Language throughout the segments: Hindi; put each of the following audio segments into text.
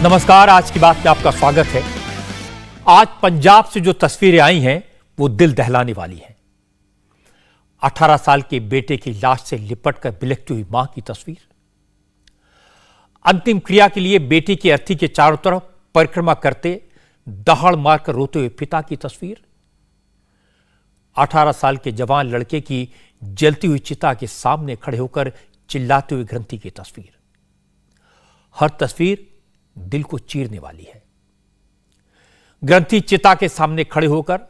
नमस्कार, आज की बात में आपका स्वागत है। आज पंजाब से जो तस्वीरें आई हैं वो दिल दहलाने वाली हैं। 18 साल के बेटे की लाश से लिपटकर बिलखती हुई मां की तस्वीर, अंतिम क्रिया के लिए बेटी की अर्थी के चारों तरफ परिक्रमा करते दहाड़ मारकर रोते हुए पिता की तस्वीर, 18 साल के जवान लड़के की जलती हुई चिता के सामने खड़े होकर चिल्लाते हुए ग्रंथी की तस्वीर। हर तस्वीर दिल को चीरने वाली है। ग्रंथी चिता के सामने खड़े होकर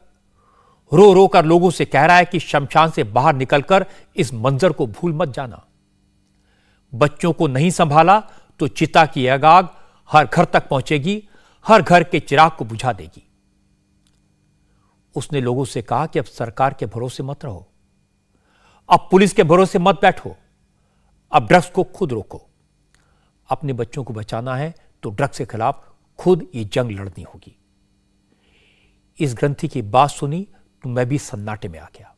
रो रो कर लोगों से कह रहा है कि शमशान से बाहर निकलकर इस मंजर को भूल मत जाना। बच्चों को नहीं संभाला तो चिता की आग हर घर तक पहुंचेगी, हर घर के चिराग को बुझा देगी। उसने लोगों से कहा कि अब सरकार के भरोसे मत रहो, अब पुलिस के भरोसे मत बैठो, अब ड्रग्स को खुद रोको। अपने बच्चों को बचाना है तो ड्रग्स के खिलाफ खुद ये जंग लड़नी होगी। इस ग्रंथी की बात सुनी तो मैं भी सन्नाटे में आ गया।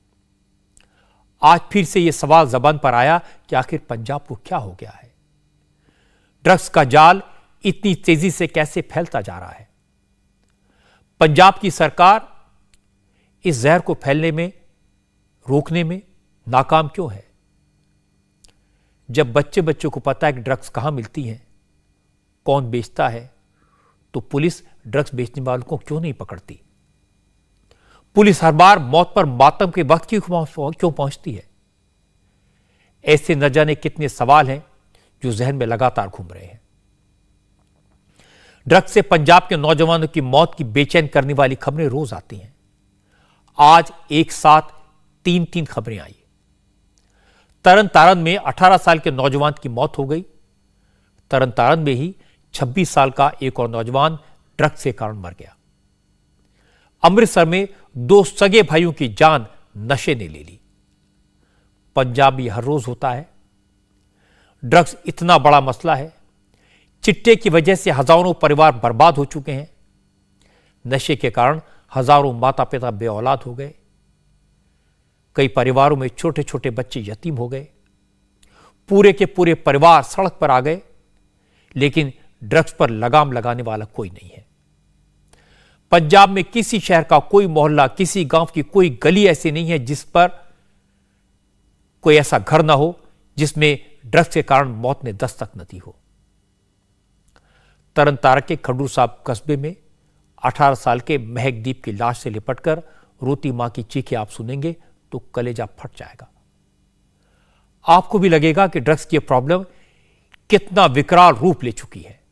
आज फिर से यह सवाल जबान पर आया कि आखिर पंजाब को क्या हो गया है? ड्रग्स का जाल इतनी तेजी से कैसे फैलता जा रहा है? पंजाब की सरकार इस जहर को फैलने में, रोकने में नाकाम क्यों है? जब बच्चों को पता है कि ड्रग्स कहां मिलती हैं, कौन बेचता है, तो पुलिस ड्रग्स बेचने वालों को क्यों नहीं पकड़ती? पुलिस हर बार मौत पर मातम के वक्त क्यों पहुंचती है? ऐसे न जाने कितने सवाल हैं जो जहन में लगातार घूम रहे हैं। ड्रग्स से पंजाब के नौजवानों की मौत की बेचैन करने वाली खबरें रोज आती हैं। आज एक साथ तीन खबरें आई। तरन तारण में 18 साल के नौजवान की मौत हो गई। तरन तारण में ही 26 साल का एक और नौजवान ड्रग्स के कारण मर गया। अमृतसर में 2 सगे भाइयों की जान नशे ने ले ली। पंजाब में हर रोज होता है। ड्रग्स इतना बड़ा मसला है, चिट्टे की वजह से हजारों परिवार बर्बाद हो चुके हैं। नशे के कारण हजारों माता पिता बेऔलाद हो गए। कई परिवारों में छोटे छोटे बच्चे यतीम हो गए। पूरे के पूरे परिवार सड़क पर आ गए। लेकिन ड्रग्स पर लगाम लगाने वाला कोई नहीं है। पंजाब में किसी शहर का कोई मोहल्ला, किसी गांव की कोई गली ऐसी नहीं है जिस पर कोई ऐसा घर ना हो जिसमें ड्रग्स के कारण मौत ने दस्तक न दी हो। तरन तारण के खडूर साहब कस्बे में 18 साल के महकदीप की लाश से लिपटकर रोती मां की चीखें आप सुनेंगे तो कलेजा फट जाएगा। आपको भी लगेगा कि ड्रग्स की प्रॉब्लम कितना विकराल रूप ले चुकी है।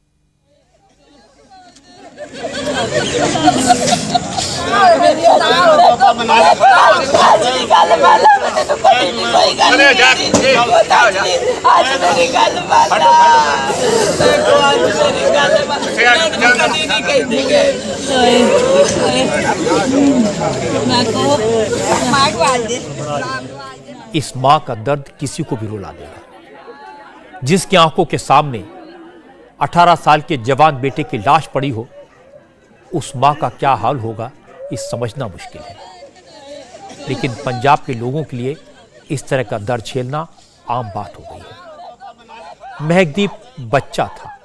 इस मां का दर्द किसी को भी रुला देगा। जिसकी आंखों के सामने 18 साल के जवान बेटे की लाश पड़ी हो, उस मां का क्या हाल होगा ये समझना मुश्किल है। लेकिन पंजाब के लोगों के लिए इस तरह का दर्द झेलना आम बात हो गई है। महकदीप बच्चा था,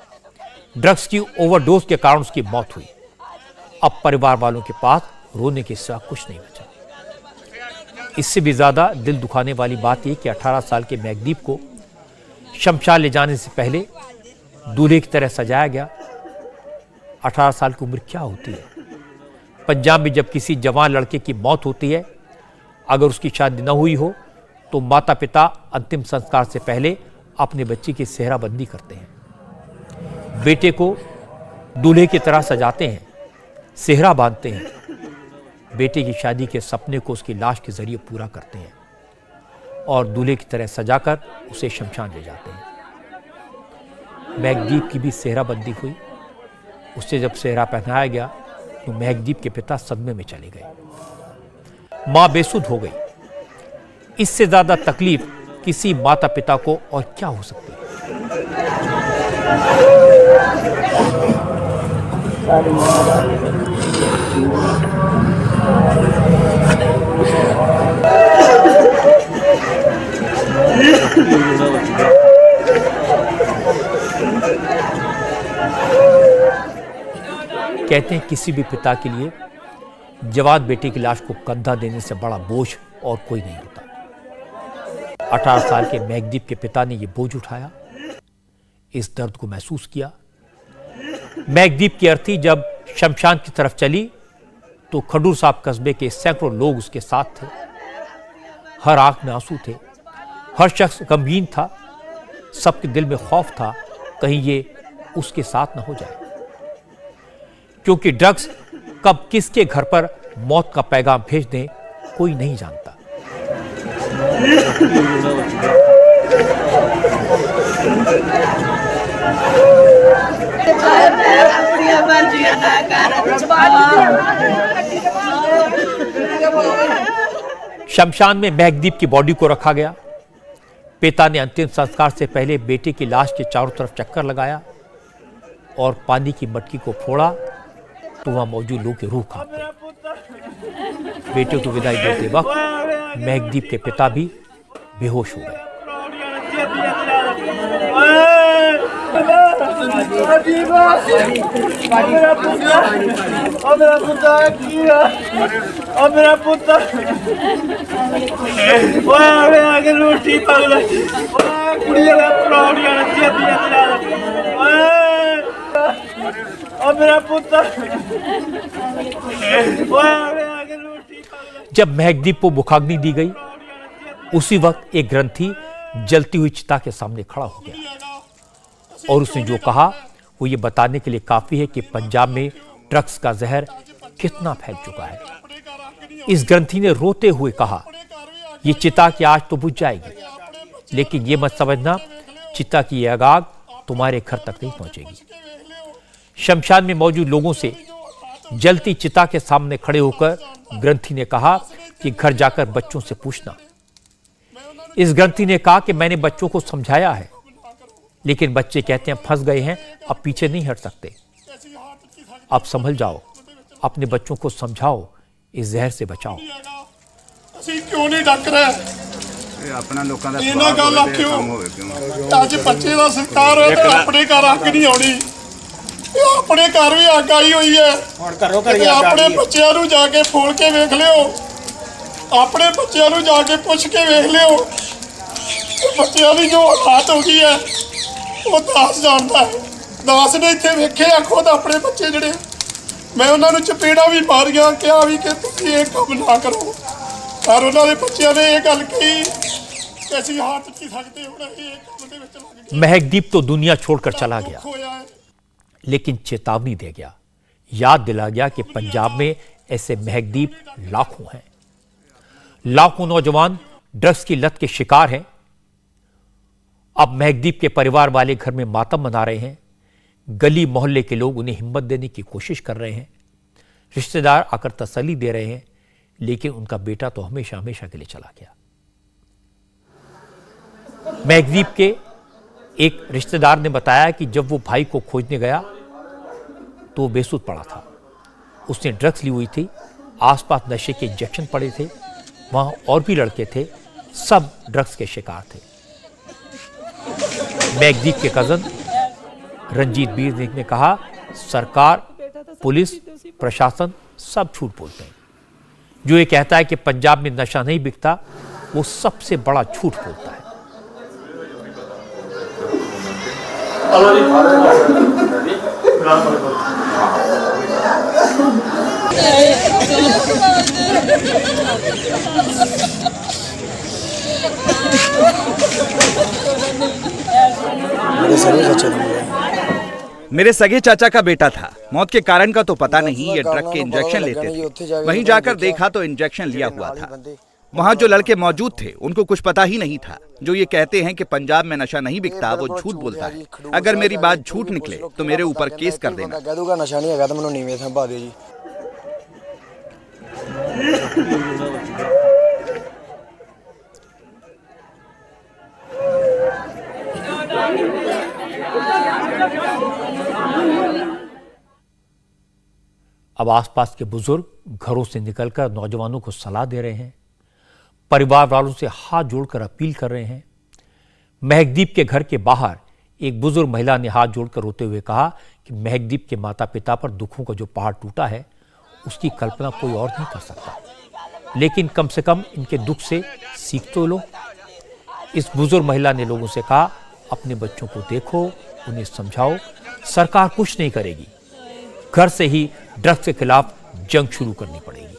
ड्रग्स की ओवरडोज के कारण उसकी मौत हुई। अब परिवार वालों के पास रोने के सिवा कुछ नहीं बचा। इससे भी ज्यादा दिल दुखाने वाली बात यह कि 18 साल के महकदीप को शमशान ले जाने से पहले दूल्हे की तरह सजाया गया। 18 साल की उम्र क्या होती है? पंजाब में जब किसी जवान लड़के की मौत होती है, अगर उसकी शादी न हुई हो तो माता पिता अंतिम संस्कार से पहले अपने बच्चे की सेहराबंदी करते हैं। बेटे को दूल्हे की तरह सजाते हैं, सेहरा बांधते हैं। बेटे की शादी के सपने को उसकी लाश के जरिए पूरा करते हैं और दूल्हे की तरह सजाकर उसे शमशान ले जाते हैं। महकदीप की भी सेहराबंदी हुई। उसे जब सेहरा पहनाया गया तो महकदीप के पिता सदमे में चले गए। मां बेसुध हो गई। इससे ज्यादा तकलीफ किसी माता पिता को और क्या हो सकती है? कहते हैं किसी भी पिता के लिए जवान बेटे की लाश को कंधा देने से बड़ा बोझ और कोई नहीं होता। 18 साल के महकदीप के पिता ने यह बोझ उठाया, इस दर्द को महसूस किया। महकदीप की अर्थी जब शमशान की तरफ चली तो खडूर साहब कस्बे के सैकड़ों लोग उसके साथ थे। हर आंख में आंसू थे, हर शख्स गमगीन था, सबके दिल में खौफ था कहीं ये उसके साथ न हो जाए, क्योंकि ड्रग्स कब किसके घर पर मौत का पैगाम भेज दें कोई नहीं जानता। शमशान में महकदीप की बॉडी को रखा गया। पिता ने अंतिम संस्कार से पहले बेटे की लाश के चारों तरफ चक्कर लगाया और पानी की मटकी को फोड़ा तो वहां मौजूद लोगों की रूह कांप गई। बेटे को विदाई देते वक्त महकदीप के पिता भी बेहोश हो गए। जब महकदीप को मुखाग्नि दी गई, उसी वक्त एक ग्रंथी जलती हुई चिता के सामने खड़ा हो गया और उसने जो कहा वो ये बताने के लिए काफी है कि पंजाब में ड्रग्स का जहर कितना फैल चुका है। इस ग्रंथी ने रोते हुए कहा, ये चिता की आग तो बुझ जाएगी, लेकिन ये मत समझना चिता की ये आग तुम्हारे घर तक नहीं पहुंचेगी। शमशान में मौजूद लोगों से जलती चिता के सामने खड़े होकर ग्रंथी ने कहा कि घर जाकर बच्चों से पूछना। इस ग्रंथी ने कहा कि मैंने बच्चों को समझाया है, लेकिन बच्चे कहते हैं फंस गए हैं, अब पीछे नहीं हट सकते। अब संभल जाओ, अपने बच्चों को समझाओ, इस जहर से बचाओ। क्यों नहीं डक रहे अपना लोगों का इन्हें गल आखियो अज बच्चे का संस्कार है तो अपने घर अग नहीं आनी, अपने घर भी अग आई हुई है। अपने बच्चों को जाके फोल के वेख लियो, अपने बच्चों को जाके पूछ के वेख लियो, बच्चों की जो हालत हो गई है वो दास जानता है। दास ने इतने वेखे खुद अपने बच्चे जड़े, मैं उन्होंने चपेड़ा भी मारिया, क्या भी कि तुम ये काम ना करो, पर उन्होंने बच्चों ने यह गल कही कैसी हाथ की सकते हो। महकदीप तो दुनिया छोड़कर चला गया, लेकिन चेतावनी दे गया, याद दिला गया कि पंजाब में ऐसे महकदीप लाखों हैं। लाखों नौजवान ड्रग्स की लत के शिकार हैं। अब महकदीप के परिवार वाले घर में मातम मना रहे हैं। गली मोहल्ले के लोग उन्हें हिम्मत देने की कोशिश कर रहे हैं। रिश्तेदार आकर तसल्ली दे रहे हैं, लेकिन उनका बेटा तो हमेशा हमेशा के लिए चला गया। महकदीप के एक रिश्तेदार ने बताया कि जब वो भाई को खोजने गया तो वो बेसुध पड़ा था। उसने ड्रग्स ली हुई थी, आसपास नशे के इंजेक्शन पड़े थे, वहां और भी लड़के थे, सब ड्रग्स के शिकार थे। महकदीप के कजन रंजीत बीर ने कहा, सरकार, पुलिस, प्रशासन सब झूठ बोलते हैं। जो ये कहता है कि पंजाब में नशा नहीं बिकता, वो सबसे बड़ा झूठ बोलता है। मेरे सगे चाचा का बेटा था। मौत के कारण का तो पता नहीं, ये ड्रग के इंजेक्शन लेते थे। वहीं जाकर देखा तो इंजेक्शन लिया हुआ था। वहां जो लड़के मौजूद थे उनको कुछ पता ही नहीं था। जो ये कहते हैं कि पंजाब में नशा नहीं बिकता, वो झूठ बोलता है। अगर मेरी बात झूठ निकले तो मेरे ऊपर केस कर देना। कह दूंगा नशा नहीं है तो मैंने नीवे संभा दे जी। अब आसपास के बुजुर्ग घरों से निकलकर नौजवानों को सलाह दे रहे हैं, परिवार वालों से हाथ जोड़कर अपील कर रहे हैं। महकदीप के घर के बाहर एक बुजुर्ग महिला ने हाथ जोड़कर रोते हुए कहा कि महकदीप के माता पिता पर दुखों का जो पहाड़ टूटा है उसकी कल्पना कोई और नहीं कर सकता, लेकिन कम से कम इनके दुख से सीख तो लो। इस बुजुर्ग महिला ने लोगों से कहा, अपने बच्चों को देखो, उन्हें समझाओ, सरकार कुछ नहीं करेगी, घर से ही ड्रग्स के खिलाफ जंग शुरू करनी पड़ेगी।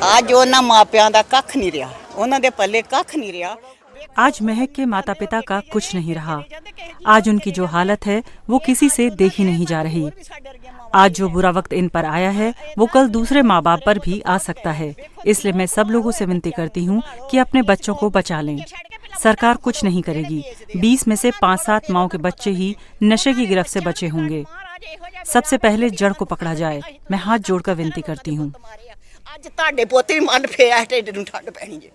आज ਉਹਨਾਂ ਮਾਪਿਆਂ ਦਾ ਕੱਖ ਨਹੀਂ ਰਿਹਾ, ਉਹਨਾਂ ਦੇ ਪੱਲੇ ਕੱਖ नहीं ਰਿਹਾ। आज महक के माता पिता का कुछ नहीं रहा। आज उनकी जो हालत है वो किसी से देखी नहीं जा रही। आज जो बुरा वक्त इन पर आया है वो कल दूसरे माँ बाप पर भी आ सकता है। इसलिए मैं सब लोगों से विनती करती हूँ कि अपने बच्चों को बचा लें। सरकार कुछ नहीं करेगी। 20 में से 5-7 माओं के बच्चे ही नशे की गिरफ्त से बचे होंगे। सबसे पहले जड़ को पकड़ा जाए। मैं हाथ जोड़कर विनती करती हूँ। ਅੱਜ ਤੁਹਾਡੇ ਪੋਤੇ ਵੀ ਮਨ ਪਿਆ ਢਿੱਡ ਨੂੰ ਠੰਡ ਪੈਣੀ ਜੇ।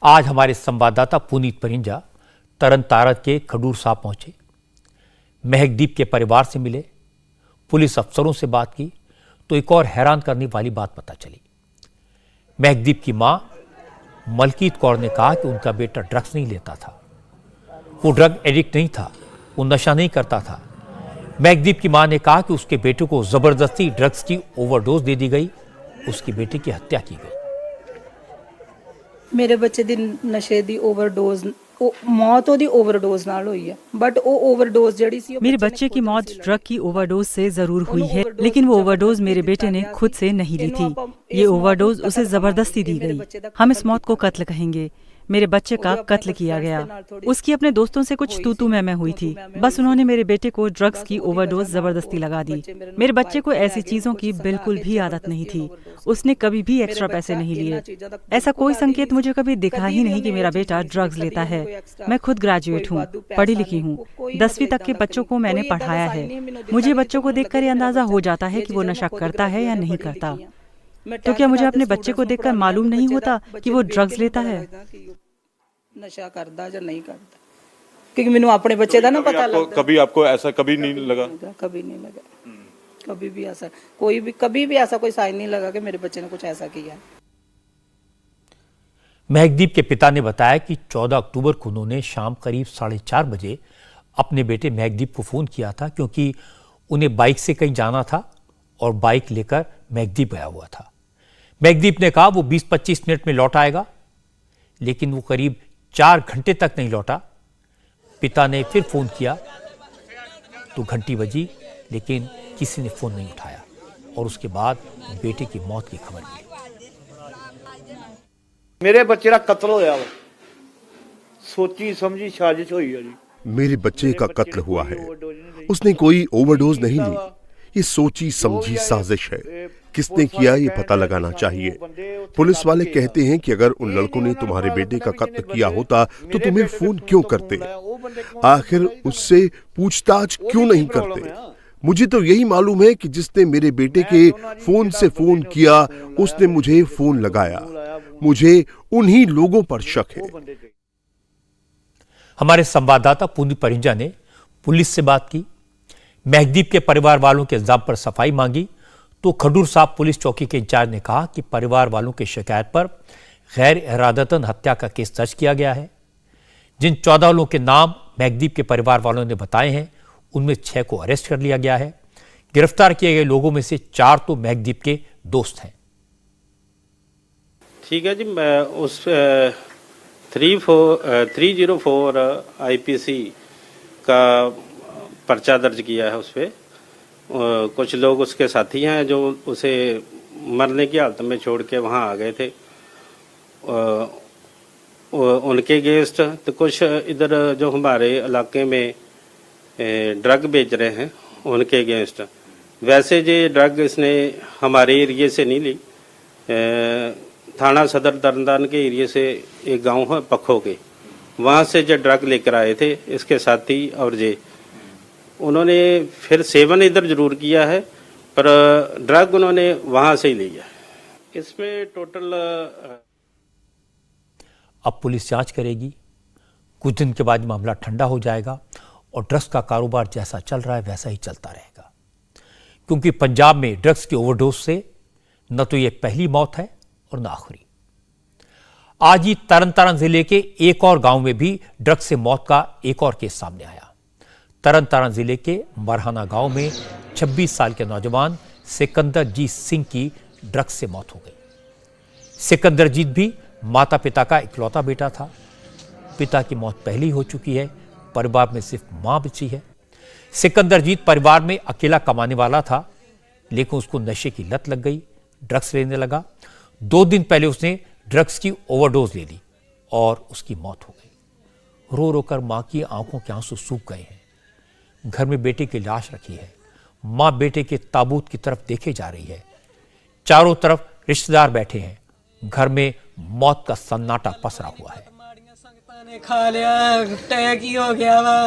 आज हमारे संवाददाता पुनीत परिंजा तरन तारण के खडूर साहब पहुंचे, महकदीप के परिवार से मिले, पुलिस अफसरों से बात की तो एक और हैरान करने वाली बात पता चली। महकदीप की मां मलकीत कौर ने कहा कि उनका बेटा ड्रग्स नहीं लेता था, वो ड्रग एडिक्ट नहीं था, वो नशा नहीं करता था। महकदीप की मां ने कहा कि उसके बेटे को जबरदस्ती ड्रग्स की ओवरडोज दे दी गई, उसके बेटे की हत्या की गई। मेरे बच्चे दी नशे दी ओवरडोज मौत ओदी ओवरडोज नाल हुई है, बट वो ओवरडोज जड़ी सी मेरे बच्चे की मौत ड्रग की ओवरडोज से जरूर हुई है, लेकिन वो ओवरडोज मेरे बेटे ने खुद से नहीं ली थी। ये ओवरडोज उसे जबरदस्ती दी गई। हम इस मौत को कत्ल कहेंगे। मेरे बच्चे का कत्ल किया गया। उसकी अपने दोस्तों से कुछ तू मैं हुई थी। बस उन्होंने मेरे बेटे को ड्रग्स की ओवरडोज जबरदस्ती लगा दी। मेरे बच्चे को ऐसी चीजों की बिल्कुल भी आदत नहीं थी। उसने कभी भी एक्स्ट्रा पैसे नहीं लिए। ऐसा कोई संकेत मुझे कभी दिखा ही नहीं कि मेरा बेटा ड्रग्स लेता है। मैं खुद ग्रेजुएट हूँ, पढ़ी लिखी हूँ। 10वीं तक के बच्चों को मैंने पढ़ाया है। मुझे बच्चों को देखकर ये अंदाजा हो जाता है कि वो नशा करता है या नहीं करता। तो क्या मुझे अपने बच्चे को देखकर मालूम नहीं होता कि वो ड्रग्स लेता है? नशा करता या नहीं करता, क्योंकि मैंने अपने बच्चे का ना पता लगता। कभी आपको ऐसा कभी नहीं लगा? कभी नहीं लगा, कभी भी ऐसा कभी भी ऐसा कोई साइन नहीं लगा कि मेरे बच्चे ने कुछ ऐसा किया। महकदीप के पिता ने बताया कि 14 अक्टूबर को उन्होंने शाम करीब 4:30 बजे अपने बेटे महकदीप को फोन किया था, क्योंकि उन्हें बाइक से कहीं जाना था और बाइक लेकर महकदीप गया हुआ था। महकदीप ने कहा वो 20-25 मिनट में लौट आएगा, लेकिन वो करीब 4 घंटे तक नहीं लौटा। पिता ने फिर फोन किया तो घंटी बजी, लेकिन किसी ने फोन नहीं उठाया और उसके बाद बेटे की मौत की खबर मिली। मेरे बच्चे का कत्ल होया, सोची समझी साजिश हुई है जी। मेरे बच्चे का कत्ल हुआ है, उसने कोई ओवरडोज नहीं ली। ये सोची समझी साजिश है। किसने किया ये पता लगाना चाहिए। पुलिस वाले कहते हैं कि अगर उन लड़कों ने तुम्हारे बेटे का कत्ल किया होता तो तुम्हें फोन क्यों करते, आखिर उससे पूछताछ क्यों नहीं करते। मुझे तो यही मालूम है कि जिसने मेरे बेटे के फोन से फोन किया उसने मुझे फोन लगाया। मुझे उन्हीं लोगों पर शक है। हमारे संवाददाता पुनीत परिंजा ने पुलिस से बात की, महकदीप के परिवार वालों के इल्जाम पर सफाई मांगी तो खडूर साहब पुलिस चौकी के इंचार्ज ने कहा कि परिवार वालों की शिकायत पर गैर इरादतन हत्या का केस दर्ज किया गया है। जिन 14 लोगों के नाम महकदीप के परिवार वालों ने बताए हैं उनमें 6 को अरेस्ट कर लिया गया है। गिरफ्तार किए गए लोगों में से 4 तो महकदीप के दोस्त हैं। ठीक है जी, मैं उस 304 IPC का पर्चा दर्ज किया है। उस पर कुछ लोग उसके साथी हैं जो उसे मरने की हालत में छोड़ के वहाँ आ गए थे, उनके अगेंस्ट। तो कुछ इधर जो हमारे इलाके में ड्रग बेच रहे हैं उनके अगेंस्ट। वैसे जो ड्रग इसने हमारे एरिए से नहीं ली, थाना सदर तरनतारन के एरिए से एक गांव है पखो के, वहाँ से जो ड्रग लेकर आए थे इसके साथी और जे उन्होंने फिर सेवन इधर जरूर किया है, पर ड्रग उन्होंने वहां से ही लिया है। इसमें टोटल अब पुलिस जांच करेगी। कुछ दिन के बाद मामला ठंडा हो जाएगा और ड्रग्स का कारोबार जैसा चल रहा है वैसा ही चलता रहेगा, क्योंकि पंजाब में ड्रग्स की ओवरडोज से न तो ये पहली मौत है और न आखिरी। आज ही तरन तारण जिले के एक और गांव में भी ड्रग्स से मौत का एक और केस सामने आया। तरन तारण जिले के मरहाना गांव में 26 साल के नौजवान सिकंदरजीत सिंह की ड्रग्स से मौत हो गई। सिकंदरजीत भी माता पिता का इकलौता बेटा था। पिता की मौत पहले ही हो चुकी है, परिवार में सिर्फ मां बची है। सिकंदरजीत परिवार में अकेला कमाने वाला था, लेकिन उसको नशे की लत लग गई, ड्रग्स लेने लगा। 2 दिन पहले उसने ड्रग्स की ओवरडोज ले ली और उसकी मौत हो गई। रो रो कर मां की आंखों के आंसू सूख गए हैं। घर में बेटे की लाश रखी है। मां बेटे के ताबूत की तरफ देखे जा रही है। चारों तरफ रिश्तेदार बैठे हैं। घर में मौत का सन्नाटा पसरा हुआ है। खा लिया, टैक ही हो गया वा।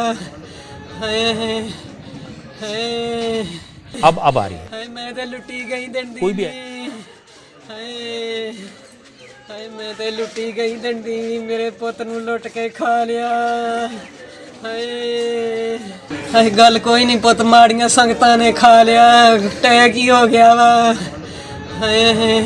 अब आ रही है। मैं तो लुटी गई दंडी। कोई भी है। मैं तो लुटी गई दंडी, मेरे पुੱਤ ਨੂੰ ਲੁੱਟ ਕੇ ਖਾ ਲਿਆ। ਹਾਏ ਗੱਲ ਕੋਈ ਨਹੀਂ ਪੁੱਤ, ਮਾੜੀਆਂ ਸੰਗਤਾਂ ਨੇ ਖਾ ਲਿਆ, ਟੈਕ ਹੀ ਹੋ ਗਿਆ ਵਾ। ਹਾਏ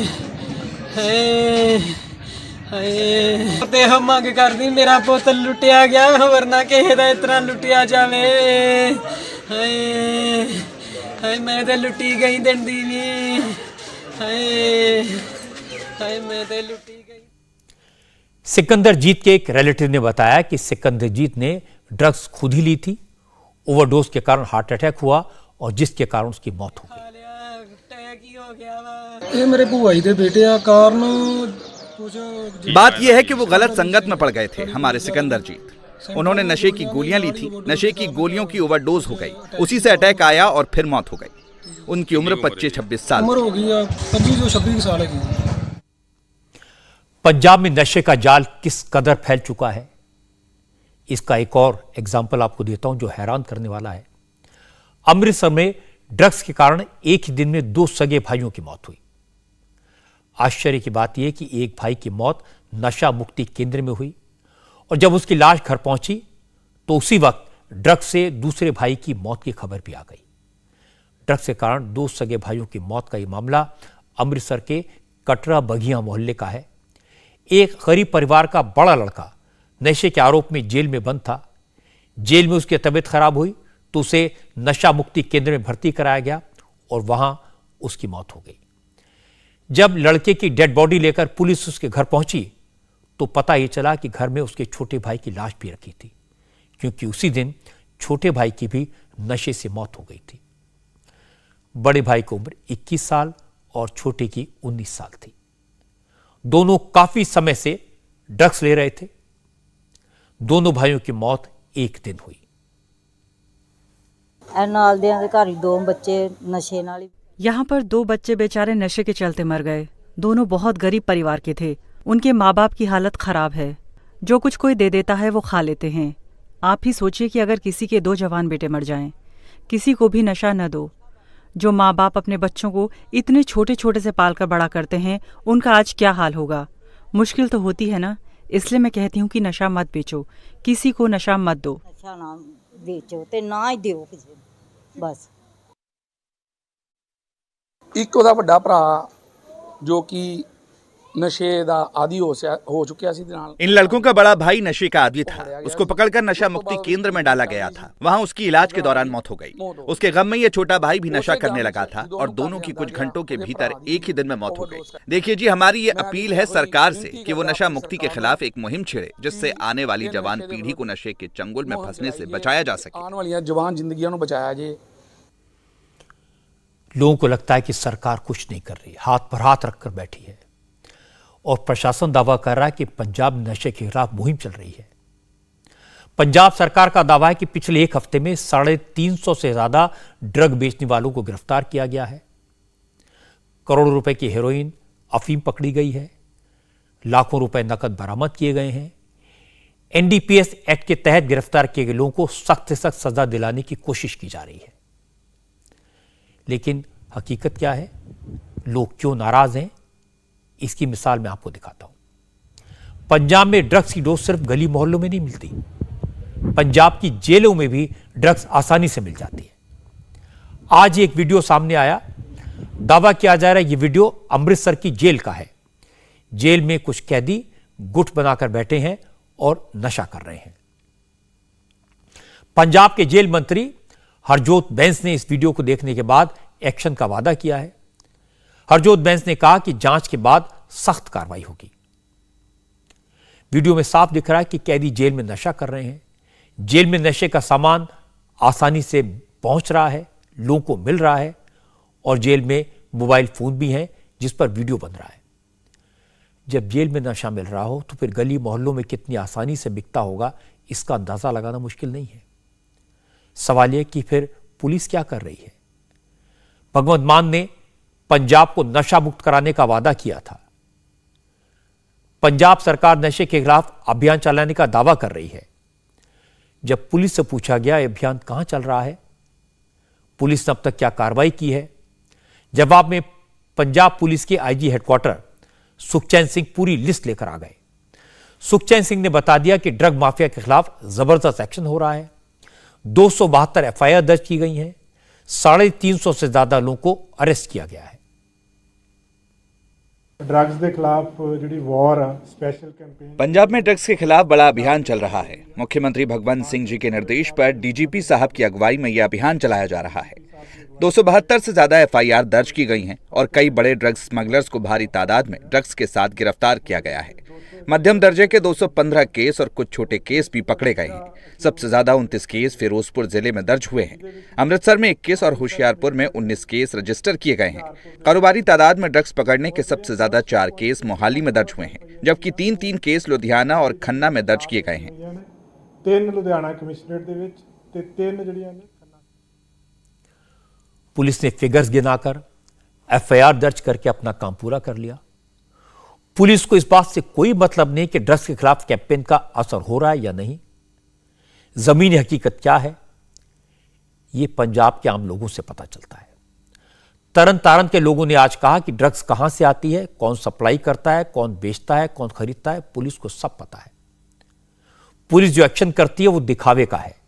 ਤੇ ਇਹ ਮੰਗ ਕਰਦੀ, ਮੇਰਾ ਪੁੱਤ ਲੁੱਟਿਆ ਗਿਆ, ਹੋਰ ਨਾ ਕਿਸੇ ਦਾ ਇਸ ਤਰ੍ਹਾਂ ਲੁੱਟਿਆ ਜਾਵੇ। ਹਾਏ ਮੈਂ ਤੇ ਲੁੱਟੀ ਗਈ ਦੰਦੀ ਵੀ। ਹਾਏ मैं तो लुटी गई। सिकंदरजीत के एक रिलेटिव ने बताया कि सिकंदरजीत ने ड्रग्स खुद ही ली थी। ओवरडोज के कारण हार्ट अटैक हुआ और जिसके कारण उसकी मौत हो गई। ये मेरे बुआई दे बेटे आ कारण बात यह है कि वो गलत संगत में पड़ गए थे हमारे सिकंदरजीत। उन्होंने नशे की गोलियां ली थी। नशे की गोलियों की ओवरडोज हो गई, उसी से अटैक आया और फिर मौत हो गई। उनकी उम्र 25-26 साल उम्र हो गई है, 25-26 साल की। पंजाब में नशे का जाल किस कदर फैल चुका है, इसका एक और एग्जाम्पल आपको देता हूं जो हैरान करने वाला है। अमृतसर में ड्रग्स के कारण एक ही दिन में 2 सगे भाइयों की मौत हुई। आश्चर्य की बात यह कि एक भाई की मौत नशा मुक्ति केंद्र में हुई और जब उसकी लाश घर पहुंची तो उसी वक्त ड्रग्स से दूसरे भाई की मौत की खबर भी आ गई। ड्रग्स के कारण 2 सगे भाइयों की मौत का यह मामला अमृतसर के कटरा बघिया मोहल्ले का है। एक गरीब परिवार का बड़ा लड़का नशे के आरोप में जेल में बंद था। जेल में उसकी तबीयत खराब हुई तो उसे नशा मुक्ति केंद्र में भर्ती कराया गया और वहां उसकी मौत हो गई। जब लड़के की डेड बॉडी लेकर पुलिस उसके घर पहुंची तो पता यह चला कि घर में उसके छोटे भाई की लाश भी रखी थी, क्योंकि उसी दिन छोटे भाई की भी नशे से मौत हो गई थी। बड़े भाई की उम्र 21 साल और छोटे की 19 साल थी। दोनों काफी समय से ड्रग्स ले रहे थे। दोनों भाइयों की मौत एक दिन हुई। यहाँ पर 2 बच्चे बेचारे नशे के चलते मर गए। दोनों बहुत गरीब परिवार के थे। उनके माँ बाप की हालत खराब है। जो कुछ कोई दे देता है वो खा लेते हैं। आप ही सोचिए कि अगर किसी के 2 जवान बेटे मर जाएं, किसी को भी नशा न दो। जो माँ बाप अपने बच्चों को इतने छोटे छोटे से पालकर बड़ा करते हैं, उनका आज क्या हाल होगा। मुश्किल तो होती है ना। इसलिए मैं कहती हूँ कि नशा मत बेचो, किसी को नशा मत दो। नशा ना बेचो ते ना ही दिओ किसी ਨੂੰ बस। ਇੱਕ ਉਹਦਾ ਵੱਡਾ ਭਰਾ ਜੋ ਕਿ नशे ਦਾ आदी हो चुका सी। इन लड़कों का बड़ा भाई नशे का आदी था। उसको पकड़कर नशा मुक्ति केंद्र में डाला गया था। वहां उसकी इलाज के दौरान मौत हो गई। उसके गम में ये छोटा भाई भी नशा करने लगा था और दोनों की कुछ घंटों के भीतर एक ही दिन में मौत हो गई। देखिए जी, हमारी ये अपील है सरकार से कि वो नशा मुक्ति के खिलाफ एक मुहिम छेड़े, जिससे आने वाली जवान पीढ़ी को नशे के चंगुल में फंसने से बचाया जा सके। आने वाली जवान जिंदगियों को बचाया जाए। लोगों को लगता है कि सरकार कुछ नहीं कर रही, हाथ पर हाथ रखकर बैठी है और प्रशासन दावा कर रहा है कि पंजाब नशे के खिलाफ मुहिम चल रही है। पंजाब सरकार का दावा है कि पिछले एक हफ्ते में 350 से ज्यादा ड्रग बेचने वालों को गिरफ्तार किया गया है। करोड़ों रुपए की हेरोइन, अफीम पकड़ी गई है। लाखों रुपए नकद बरामद किए गए हैं। एनडीपीएस एक्ट के तहत गिरफ्तार किए गए लोगों को सख्त से सख्त सजा दिलाने की कोशिश की जा रही है। लेकिन हकीकत क्या है, लोग क्यों नाराज हैं, इसकी मिसाल मैं आपको दिखाता हूं। पंजाब में ड्रग्स की डोज सिर्फ गली मोहल्लों में नहीं मिलती, पंजाब की जेलों में भी ड्रग्स आसानी से मिल जाती है। आज एक वीडियो सामने आया, दावा किया जा रहा है ये वीडियो अमृतसर की जेल का है। जेल में कुछ कैदी गुट बनाकर बैठे हैं और नशा कर रहे हैं। पंजाब के जेल मंत्री हरजोत बैंस ने इस वीडियो को देखने के बाद एक्शन का वादा किया है। हरजोत बैंस ने कहा कि जांच के बाद सख्त कार्रवाई होगी। वीडियो में साफ दिख रहा है कि कैदी जेल में नशा कर रहे हैं। जेल में नशे का सामान आसानी से पहुंच रहा है, लोगों को मिल रहा है और जेल में मोबाइल फोन भी हैं जिस पर वीडियो बन रहा है। जब जेल में नशा मिल रहा हो तो फिर गली मोहल्लों में कितनी आसानी से बिकता होगा, इसका अंदाजा लगाना मुश्किल नहीं है। सवाल यह कि फिर पुलिस क्या कर रही है। भगवंत मान ने पंजाब को नशा मुक्त कराने का वादा किया था। पंजाब सरकार नशे के खिलाफ अभियान चलाने का दावा कर रही है। जब पुलिस से पूछा गया यह अभियान कहां चल रहा है, पुलिस ने अब तक क्या कार्रवाई की है, जवाब में पंजाब पुलिस के आईजी हेडक्वार्टर सुखचैन सिंह पूरी लिस्ट लेकर आ गए। सुखचैन सिंह ने बता दिया कि ड्रग माफिया के खिलाफ जबरदस्त एक्शन हो रहा है। 272 एफआईआर दर्ज की गई हैं। 350 से ज्यादा लोगों को अरेस्ट किया गया है। ड्रग्स के खिलाफ जी वॉर स्पेशल कैंपेन पंजाब में ड्रग्स के खिलाफ बड़ा अभियान चल रहा है। मुख्यमंत्री भगवंत सिंह जी के निर्देश पर डीजीपी साहब की अगुवाई में यह अभियान चलाया जा रहा है। 272 से ज्यादा एफआईआर दर्ज की गई हैं और कई बड़े ड्रग्स स्मगलर्स को भारी तादाद में ड्रग्स के साथ गिरफ्तार किया गया है। मध्यम दर्जे के 215 केस और कुछ छोटे केस भी पकड़े गए हैं। सबसे ज्यादा 29 केस फिरोजपुर जिले में दर्ज हुए हैं। अमृतसर में 21 और होशियारपुर में 19 केस रजिस्टर किए गए हैं। कारोबारी तादाद में ड्रग्स पकड़ने के सबसे ज्यादा 4 केस मोहाली में दर्ज हुए हैं, जबकि 3 केस लुधियाना और खन्ना में दर्ज किए गए हैं। 3 लुधियाना कमिश्नरेट दे विच ते 3 ਜਿਹੜੀਆਂ ਨੇ। पुलिस ने फिगर्स गिनाकर एफआईआर दर्ज करके अपना काम पूरा कर लिया। पुलिस को इस बात से कोई मतलब नहीं कि ड्रग्स के खिलाफ कैंपेन का असर हो रहा है या नहीं। जमीनी हकीकत क्या है, यह पंजाब के आम लोगों से पता चलता है। तरन तारण के लोगों ने आज कहा कि ड्रग्स कहां से आती है, कौन सप्लाई करता है, कौन बेचता है, कौन खरीदता है, पुलिस को सब पता है। पुलिस जो एक्शन करती है वो दिखावे का है।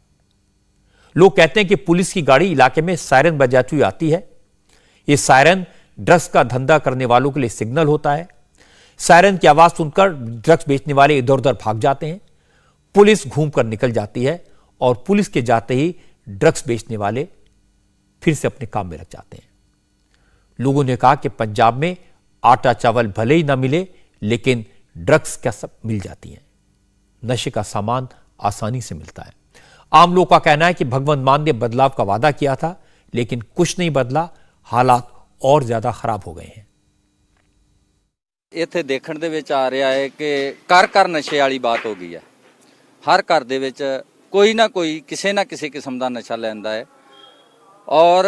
लोग कहते हैं कि पुलिस की गाड़ी इलाके में सायरन बजाती हुई आती है। यह सायरन ड्रग्स का धंधा करने वालों के लिए सिग्नल होता है। सायरन की आवाज सुनकर ड्रग्स बेचने वाले इधर उधर भाग जाते हैं। पुलिस घूमकर निकल जाती है और पुलिस के जाते ही ड्रग्स बेचने वाले फिर से अपने काम में लग जाते हैं। लोगों ने कहा कि पंजाब में आटा चावल भले ही ना मिले, लेकिन ड्रग्स क्या सब मिल जाती हैं। नशे का सामान आसानी से मिलता है। आम लोगों का कहना है कि भगवंत मान ने बदलाव का वादा किया था, लेकिन कुछ नहीं बदला। हालात और ज्यादा खराब हो गए हैं। ਇੱਥੇ ਦੇਖਣ ਦੇ ਵਿੱਚ ਆ ਰਿਹਾ ਹੈ ਕਿ ਘਰ ਘਰ ਨਸ਼ੇ ਵਾਲੀ ਬਾਤ ਹੋ ਗਈ ਹੈ। ਹਰ ਘਰ ਦੇ ਵਿੱਚ ਕੋਈ ਨਾ ਕੋਈ ਕਿਸੇ ਨਾ ਕਿਸੇ ਕਿਸਮ ਦਾ ਨਸ਼ਾ ਲੈਂਦਾ ਹੈ ਔਰ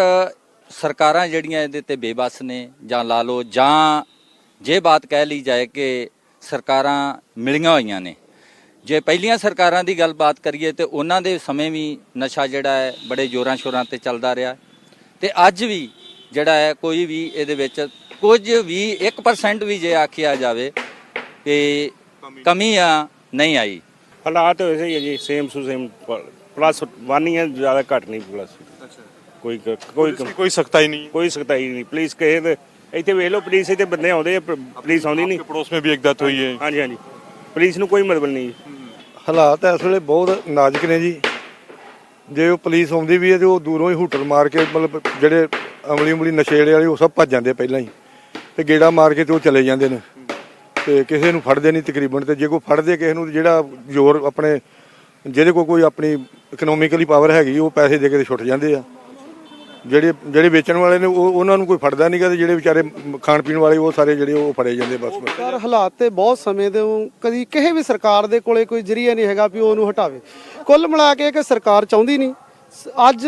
ਸਰਕਾਰਾਂ ਜਿਹੜੀਆਂ ਇਹਦੇ ਤੇ ਬੇਬਸ ਨੇ ਜਾਂ ਲਾ ਲਓ, ਜਾਂ ਜੇ ਬਾਤ ਕਹਿ ਲਈ ਜਾਏ ਕਿ ਸਰਕਾਰਾਂ ਮਿਲੀਆਂ ਹੋਈਆਂ ਨੇ। ਜੇ ਪਹਿਲੀਆਂ ਸਰਕਾਰਾਂ ਦੀ ਗੱਲਬਾਤ ਕਰੀਏ ਤੇ ਉਹਨਾਂ ਦੇ ਸਮੇਂ ਵੀ ਨਸ਼ਾ ਜਿਹੜਾ ਹੈ ਬੜੇ ਜ਼ੋਰਾਂ ਸ਼ੋਰਾਂ ਤੇ ਚੱਲਦਾ ਰਿਹਾ ਤੇ ਅੱਜ ਵੀ ਜਿਹੜਾ ਹੈ ਕੋਈ ਵੀ ਇਹਦੇ ਵਿੱਚ ਕੁਝ ਵੀ 1% ਵੀ ਜੇ ਆਖਿਆ ਜਾਵੇ ਕਿ ਕਮੀ ਆ ਨਹੀਂ ਆਈ। ਹਾਲਾਤ ਵੈਸੇ ਹੀ ਹੈ ਜੀ, ਸੇਮ ਟੂ ਸੇਮ ਪਲੱਸ 1 ਹੀ ਹੈ, ਜ਼ਿਆਦਾ ਘੱਟ ਨਹੀਂ ਪਲੱਸ। ਕੋਈ ਸਖਤਾਈ ਨਹੀਂ, ਕੋਈ ਸਖਤਾਈ ਨਹੀਂ। ਪੁਲਿਸ ਕਹੇ ਤੇ ਇੱਥੇ ਵੇਖ ਲਓ, ਪੁਲਿਸ ਇੱਥੇ ਬੰਦੇ ਆਉਂਦੇ ਆ, ਪੁਲਿਸ ਆਉਂਦੀ ਨਹੀਂ। पड़ोस में भी एक डेथ हुई है। ਹਾਂਜੀ ਹਾਂਜੀ, ਪੁਲਿਸ ਨੂੰ ਕੋਈ ਮਤਲਬ ਨਹੀਂ। ਹਾਲਾਤ ਇਸ ਵੇਲੇ ਬਹੁਤ ਨਾਜ਼ੁਕ ਨੇ ਜੀ। ਜੇ ਉਹ ਪੁਲਿਸ ਆਉਂਦੀ ਵੀ ਹੈ ਤੇ ਉਹ ਦੂਰੋਂ ਹੀ ਹੂਟਰ ਮਾਰ ਕੇ, ਮਤਲਬ ਜਿਹੜੇ ਅਮਲੀ ਨਸ਼ੇੜੇ ਵਾਲੇ ਉਹ ਸਭ ਭੱਜ ਜਾਂਦੇ ਪਹਿਲਾਂ ਹੀ ਤੇ ਗੇੜਾ ਮਾਰ ਕੇ ਤੇ ਉਹ ਚਲੇ ਜਾਂਦੇ ਨੇ ਤੇ ਕਿਸੇ ਨੂੰ ਫੜਦੇ ਨਹੀਂ ਤਕਰੀਬਨ। ਤੇ ਜੇ ਕੋਈ ਫੜਦੇ ਕਿਸੇ ਨੂੰ, ਜਿਹੜਾ ਜ਼ੋਰ ਆਪਣੇ ਜਿਹਦੇ ਕੋਲ ਕੋਈ ਆਪਣੀ ਇਕਨੋਮਿਕਲੀ ਪਾਵਰ ਹੈਗੀ, ਉਹ ਪੈਸੇ ਦੇ ਕੇ ਛੁੱਟ ਜਾਂਦੇ ਆ। ਜਿਹੜੇ ਵੇਚਣ ਵਾਲੇ ਨੇ ਉਹਨਾਂ ਨੂੰ ਕੋਈ ਫੜਦਾ ਨਹੀਂ ਗਾ ਤੇ ਜਿਹੜੇ ਵਿਚਾਰੇ ਖਾਣ ਪੀਣ ਵਾਲੇ ਉਹ ਸਾਰੇ ਜਿਹੜੇ ਉਹ ਫੜੇ ਜਾਂਦੇ ਬਸ। ਸਰ ਹਾਲਾਤ ਤੇ ਬਹੁਤ ਸਮੇਂ ਦੇ ਕਦੀ ਕਿਸੇ ਵੀ ਸਰਕਾਰ ਦੇ ਕੋਲੇ ਕੋਈ ਜ਼ਰੀਆ ਨਹੀਂ ਹੈਗਾ ਵੀ ਉਹਨੂੰ ਹਟਾਵੇ। ਕੁੱਲ ਮਿਲਾ ਕੇ ਕਿ ਸਰਕਾਰ ਚਾਹੁੰਦੀ ਨਹੀਂ। ਅੱਜ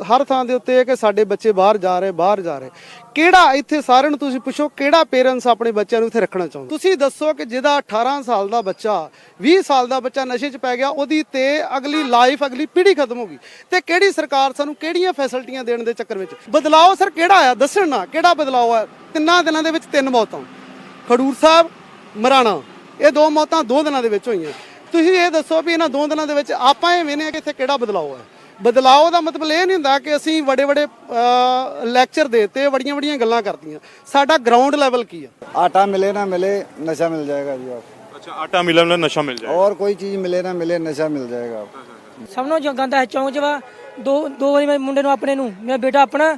ਹਰ ਥਾਂ ਦੇ ਉੱਤੇ ਕਿ ਸਾਡੇ ਬੱਚੇ ਬਾਹਰ ਜਾ ਰਹੇ। ਕਿਹੜਾ ਇੱਥੇ ਸਾਰਿਆਂ ਨੂੰ ਤੁਸੀਂ ਪੁੱਛੋ, ਕਿਹੜਾ ਪੇਰੈਂਟਸ ਆਪਣੇ ਬੱਚਿਆਂ ਨੂੰ ਇੱਥੇ ਰੱਖਣਾ ਚਾਹੁੰਦਾ? ਤੁਸੀਂ ਦੱਸੋ ਕਿ ਜਿਹਦਾ 18 ਸਾਲ ਦਾ ਬੱਚਾ, 20 ਸਾਲ ਦਾ ਬੱਚਾ ਨਸ਼ੇ 'ਚ ਪੈ ਗਿਆ, ਉਹਦੀ ਤੇ ਅਗਲੀ ਲਾਈਫ, ਅਗਲੀ ਪੀੜ੍ਹੀ ਖਤਮ ਹੋ ਗਈ। ਤੇ ਕਿਹੜੀ ਸਰਕਾਰ ਸਾਨੂੰ ਕਿਹੜੀਆਂ ਫੈਸਿਲਿਟੀਆਂ ਦੇਣ ਦੇ ਚੱਕਰ ਵਿੱਚ? ਬਦਲਾਓ ਸਰ ਕਿਹੜਾ ਆਇਆ, ਦੱਸਣ ਨਾ ਕਿਹੜਾ ਬਦਲਾਓ ਆ। 3 ਦਿਨਾਂ ਦੇ ਵਿੱਚ 3 ਮੌਤਾਂ, ਖਡੂਰ ਸਾਹਿਬ, ਮਰਾਣਾ, ਇਹ 2 ਮੌਤਾਂ 2 ਦਿਨਾਂ ਦੇ ਵਿੱਚ ਹੋਈਆਂ। ਤੁਸੀਂ ਇਹ ਦੱਸੋ ਵੀ ਇਹਨਾਂ 2 ਦਿਨਾਂ ਦੇ ਵਿੱਚ ਆਪਾਂ ਇਹ ਵੇਖਦੇ ਕਿ ਇੱਥੇ ਕਿਹੜਾ ਬਦਲਾਓ ਹੈ? ਬਦਲਾਓ ਦਾ ਮਤਲਬ ਇਹ ਨਹੀਂ ਹੁੰਦਾ ਕਿ ਅਸੀਂ ਵੱਡੇ ਲੈਕਚਰ ਦੇਤੇ, ਵੱਡੀਆਂ ਗੱਲਾਂ ਕਰਦੀਆਂ। ਸਾਡਾ ਗਰਾਊਂਡ ਲੈਵਲ ਕੀ ਆ? आटा मिले ना मिले, नशा मिल जाएगा जी। आप अच्छा, आटा मिला मिला नशा मिल जाए और कोई चीज मिले ना मिले नशा मिल जाएगा। ਸਭ ਨੂੰ ਜੋ ਗੰਦਾ ਹੈ ਚੌਂਕ 'ਚ ਵਾ ਦੋ ਵਾਰੀ ਮੈਂ ਮੁੰਡੇ ਨੂੰ ਆਪਣੇ ਨੂੰ ਮੇਰਾ ਬੇਟਾ ਆਪਣਾ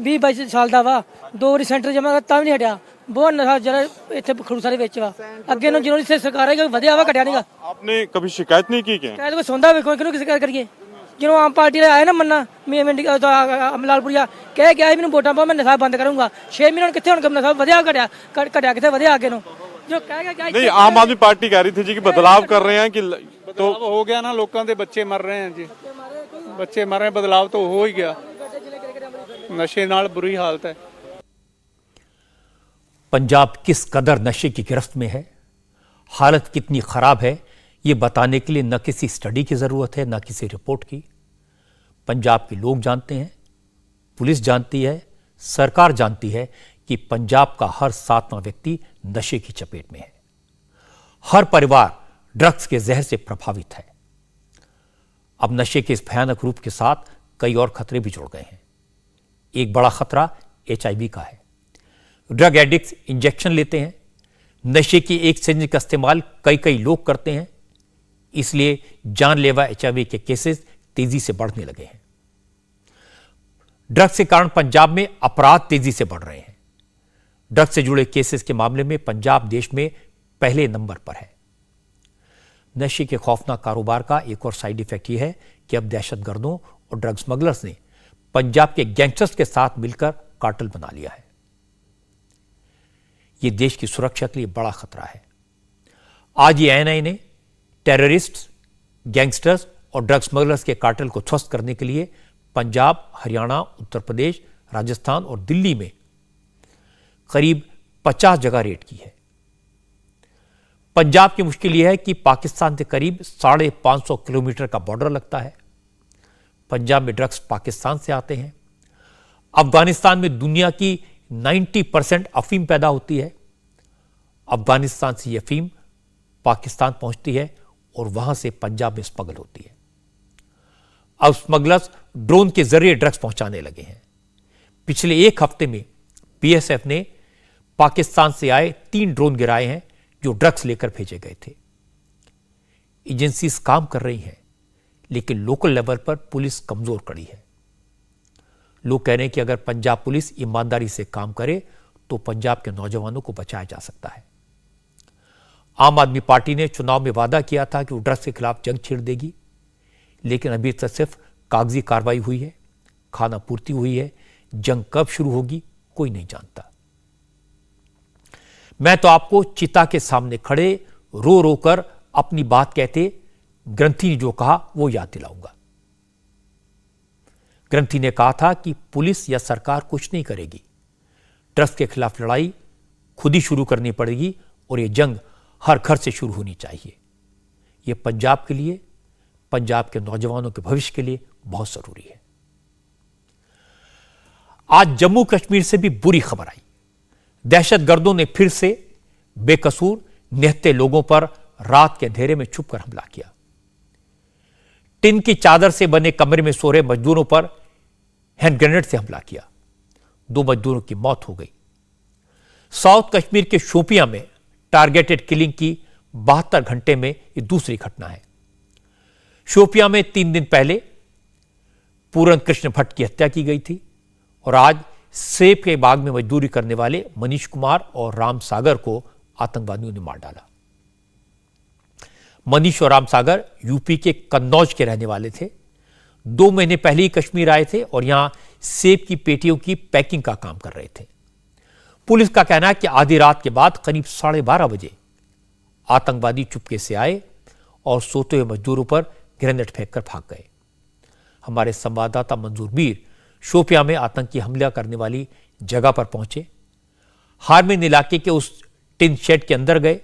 20-22 ਸਾਲ ਦਾ ਵਾ 2 ਵਾਰੀ ਸੈਂਟਰ ਜਮਾ ਤਾਂ ਵੀ ਨਹੀਂ ਹਟਿਆ। ਬਹੁਤ ਨਸ਼ਾ ਜਿਹੜਾ ਇੱਥੇ ਖੜੂਸਾ ਦੇ ਵਿੱਚ ਵਾ ਅੱਗੇ ਨੂੰ ਜਿਹਨੂੰ ਇੱਥੇ ਸਰਕਾਰ ਹੈ ਵਧਿਆ ਵਾ ਘਟਿਆ ਨਹੀਂਗਾ। आपने कभी शिकायत नहीं की क्या? ਕਹਿ ਕੋਈ ਸੁਣਦਾ ਵੇਖੋ ਕਿਹਨੂੰ ਕਿਸੇ ਕਰੀਏ ਜਦੋਂ ਆਮ ਪਾਰਟੀ ਦੇ ਆਏ ਨਾ ਮੰਨਾ ਲਾਲਪੁਰੀਆ ਕਹਿ ਗਿਆ ਮੈਨੂੰ ਵੋਟਾਂ ਪਾ ਮੈਂ ਨਸ਼ਾ ਬੰਦ ਕਰੂੰਗਾ 6 ਮਹੀਨੇ ਹੁਣ ਕਿੱਥੇ ਹੁਣ ਨਸ਼ਾ ਵਧਿਆ ਘਟਿਆ ਕਿੱਥੇ ਵਧਿਆ ਅੱਗੇ ਨੂੰ ਜੋ ਕਹਿ ਗਿਆ नहीं, आम आदमी पार्टी कह रही थी जी कि बदलाव कर रहे हैं कि तो हो गया ना, लोगों के बच्चे मर रहे हैं जी, बच्चे मर रहे हैं, बदलाव तो हो ही गया, नशे नाल बुरी हालत है। पंजाब किस कदर नशे की गिरफ्त में है, हालत कितनी खराब है, ये बताने के लिए न किसी स्टडी की जरूरत है न किसी रिपोर्ट की। पंजाब के लोग जानते हैं, पुलिस जानती है, सरकार जानती है कि पंजाब का हर 7वां व्यक्ति नशे की चपेट में है। हर परिवार ड्रग्स के जहर से प्रभावित है। अब नशे के इस भयानक रूप के साथ कई और खतरे भी जुड़ गए हैं। एक बड़ा खतरा HIV का है। ड्रग एडिक्ट्स इंजेक्शन लेते हैं, नशे की एक सिरिंज का इस्तेमाल कई लोग करते हैं, इसलिए जानलेवा HIV के केसेस तेजी से बढ़ने लगे हैं। ड्रग्स के कारण पंजाब में अपराध तेजी से बढ़ रहे हैं। ड्रग्स से जुड़े केसेस के मामले में पंजाब देश में पहले नंबर पर है। नशे के खौफनाक कारोबार का एक और साइड इफेक्ट यह है कि अब दहशतगर्दों और ड्रग स्मगलर्स ने पंजाब के गैंगस्टर्स के साथ मिलकर कार्टेल बना लिया है। यह देश की सुरक्षा के लिए बड़ा खतरा है। आज ये ANI ने टेररिस्ट, गैंगस्टर्स और ड्रग स्मगलर्स के कार्टेल को ध्वस्त करने के लिए पंजाब, हरियाणा, उत्तर प्रदेश, राजस्थान और दिल्ली में करीब 50 जगह रेड की है। पंजाब की मुश्किल यह है कि पाकिस्तान से करीब 550 किलोमीटर का बॉर्डर लगता है। पंजाब में ड्रग्स पाकिस्तान से आते हैं। अफगानिस्तान में दुनिया की 90% अफीम पैदा होती है। अफगानिस्तान से यह अफीम पाकिस्तान पहुंचती है और वहां से पंजाब में स्मगल होती है। अब स्मगलर्स ड्रोन के जरिए ड्रग्स पहुंचाने लगे हैं। पिछले एक हफ्ते में BSF ने पाकिस्तान से आए 3 ड्रोन गिराए हैं जो ड्रग्स लेकर भेजे गए थे। एजेंसीज काम कर रही हैं, लेकिन लोकल लेवल पर पुलिस कमजोर कड़ी है। लोग कह रहे हैं कि अगर पंजाब पुलिस ईमानदारी से काम करे तो पंजाब के नौजवानों को बचाया जा सकता है। आम आदमी पार्टी ने चुनाव में वादा किया था कि वो ड्रग्स के खिलाफ जंग छेड़ देगी, लेकिन अभी तक सिर्फ कागजी कार्रवाई हुई है, खाना पूर्ति हुई है। जंग कब शुरू होगी कोई नहीं जानता। मैं तो आपको चिता के सामने खड़े रो रो कर अपनी बात कहते ग्रंथी ने जो कहा वो याद दिलाऊंगा। ग्रंथी ने कहा था कि पुलिस या सरकार कुछ नहीं करेगी, ड्रग्स के खिलाफ लड़ाई खुद ही शुरू करनी पड़ेगी और यह जंग हर घर से शुरू होनी चाहिए। यह पंजाब के लिए, पंजाब के नौजवानों के भविष्य के लिए बहुत जरूरी है। आज जम्मू कश्मीर से भी बुरी खबर आई। दहशतगर्दों ने फिर से बेकसूर निहत्थे लोगों पर रात के अंधेरे में छुपकर हमला किया। टिन की चादर से बने कमरे में सो रहे मजदूरों पर हैंड ग्रेनेड से हमला किया। 2 मजदूरों की मौत हो गई। साउथ कश्मीर के शोपियां में टारगेटेड किलिंग की 72 घंटे में यह दूसरी घटना है। शोपियां में 3 दिन पहले पूरन कृष्ण भट्ट की हत्या की गई थी और आज सेब के बाग में मजदूरी करने वाले मनीष कुमार और राम सागर को आतंकवादियों ने मार डाला। मनीष और राम सागर यूपी के कन्नौज के रहने वाले थे। 2 महीने पहले ही कश्मीर आए थे और यहां सेब की पेटियों की पैकिंग का काम कर रहे थे। पुलिस का कहना है कि आधी रात के बाद करीब 12:30 बजे आतंकवादी चुपके से आए और सोते हुए मजदूरों पर ग्रेनेड फेंककर भाग गए। हमारे संवाददाता मंजूर मीर शोपियां में आतंकी हमला करने वाली जगह पर पहुंचे। हारमेन इलाके के उस टिन शेड के अंदर गए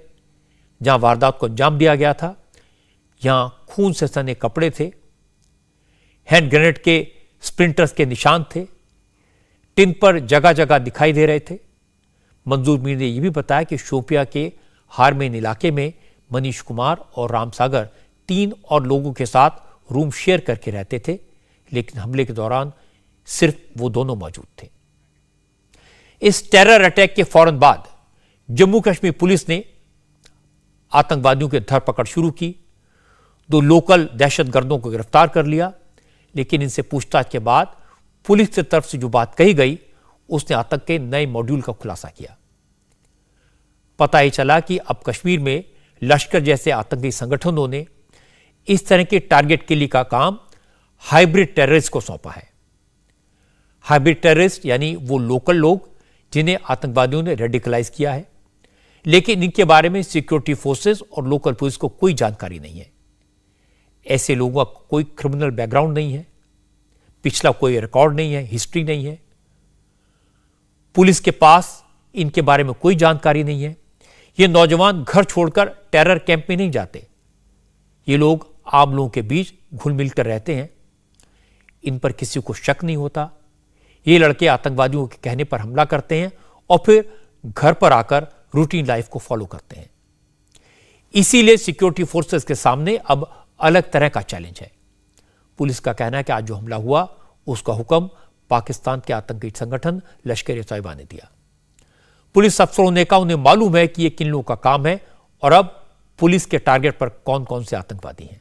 जहां वारदात को अंजाम दिया गया था। यहां खून से सने कपड़े थे, हैंड ग्रेनेड के स्प्लिंटर्स के निशान थे, टिन पर जगह जगह दिखाई दे रहे थे। मंजूर मीर ने यह भी बताया कि शोपिया के हारमेन इलाके में मनीष कुमार और राम सागर 3 और लोगों के साथ रूम शेयर करके रहते थे, लेकिन हमले के दौरान सिर्फ वो दोनों मौजूद थे। इस टेरर अटैक के फौरन बाद जम्मू कश्मीर पुलिस ने आतंकवादियों की धरपकड़ शुरू की, 2 लोकल दहशतगर्दों को गिरफ्तार कर लिया, लेकिन इनसे पूछताछ के बाद पुलिस की तरफ से जो बात कही गई उसने आतंक के नए मॉड्यूल का खुलासा किया। पता ही चला कि अब कश्मीर में लश्कर जैसे आतंकी संगठनों ने इस तरह के टारगेट किलिंग का काम हाइब्रिड टेररिस्ट को सौंपा है। हाइब्रिड टेररिस्ट यानी वो लोकल लोग जिन्हें आतंकवादियों ने रेडिकलाइज किया है, लेकिन इनके बारे में सिक्योरिटी फोर्सेस और लोकल पुलिस को कोई जानकारी नहीं है। ऐसे लोगों का कोई क्रिमिनल बैकग्राउंड नहीं है, पिछला कोई रिकॉर्ड नहीं है, हिस्ट्री नहीं है, पुलिस के पास इनके बारे में कोई जानकारी नहीं है। ये नौजवान घर छोड़कर टेरर कैंप में नहीं जाते, ये लोग आम लोगों के बीच घुल मिल कर रहते हैं, इन पर किसी को शक नहीं होता। ये लड़के आतंकवादियों के कहने पर हमला करते हैं और फिर घर पर आकर रूटीन लाइफ को फॉलो करते हैं। इसीलिए सिक्योरिटी फोर्सेस के सामने अब अलग तरह का चैलेंज है। पुलिस का कहना है कि आज जो हमला हुआ उसका हुक्म पाकिस्तान के आतंकी संगठन लश्कर-ए-तैयबा ने दिया। पुलिस अफसरों ने कहा उन्हें मालूम है कि यह किन लोगों का काम है और अब पुलिस के टारगेट पर कौन कौन से आतंकवादी हैं।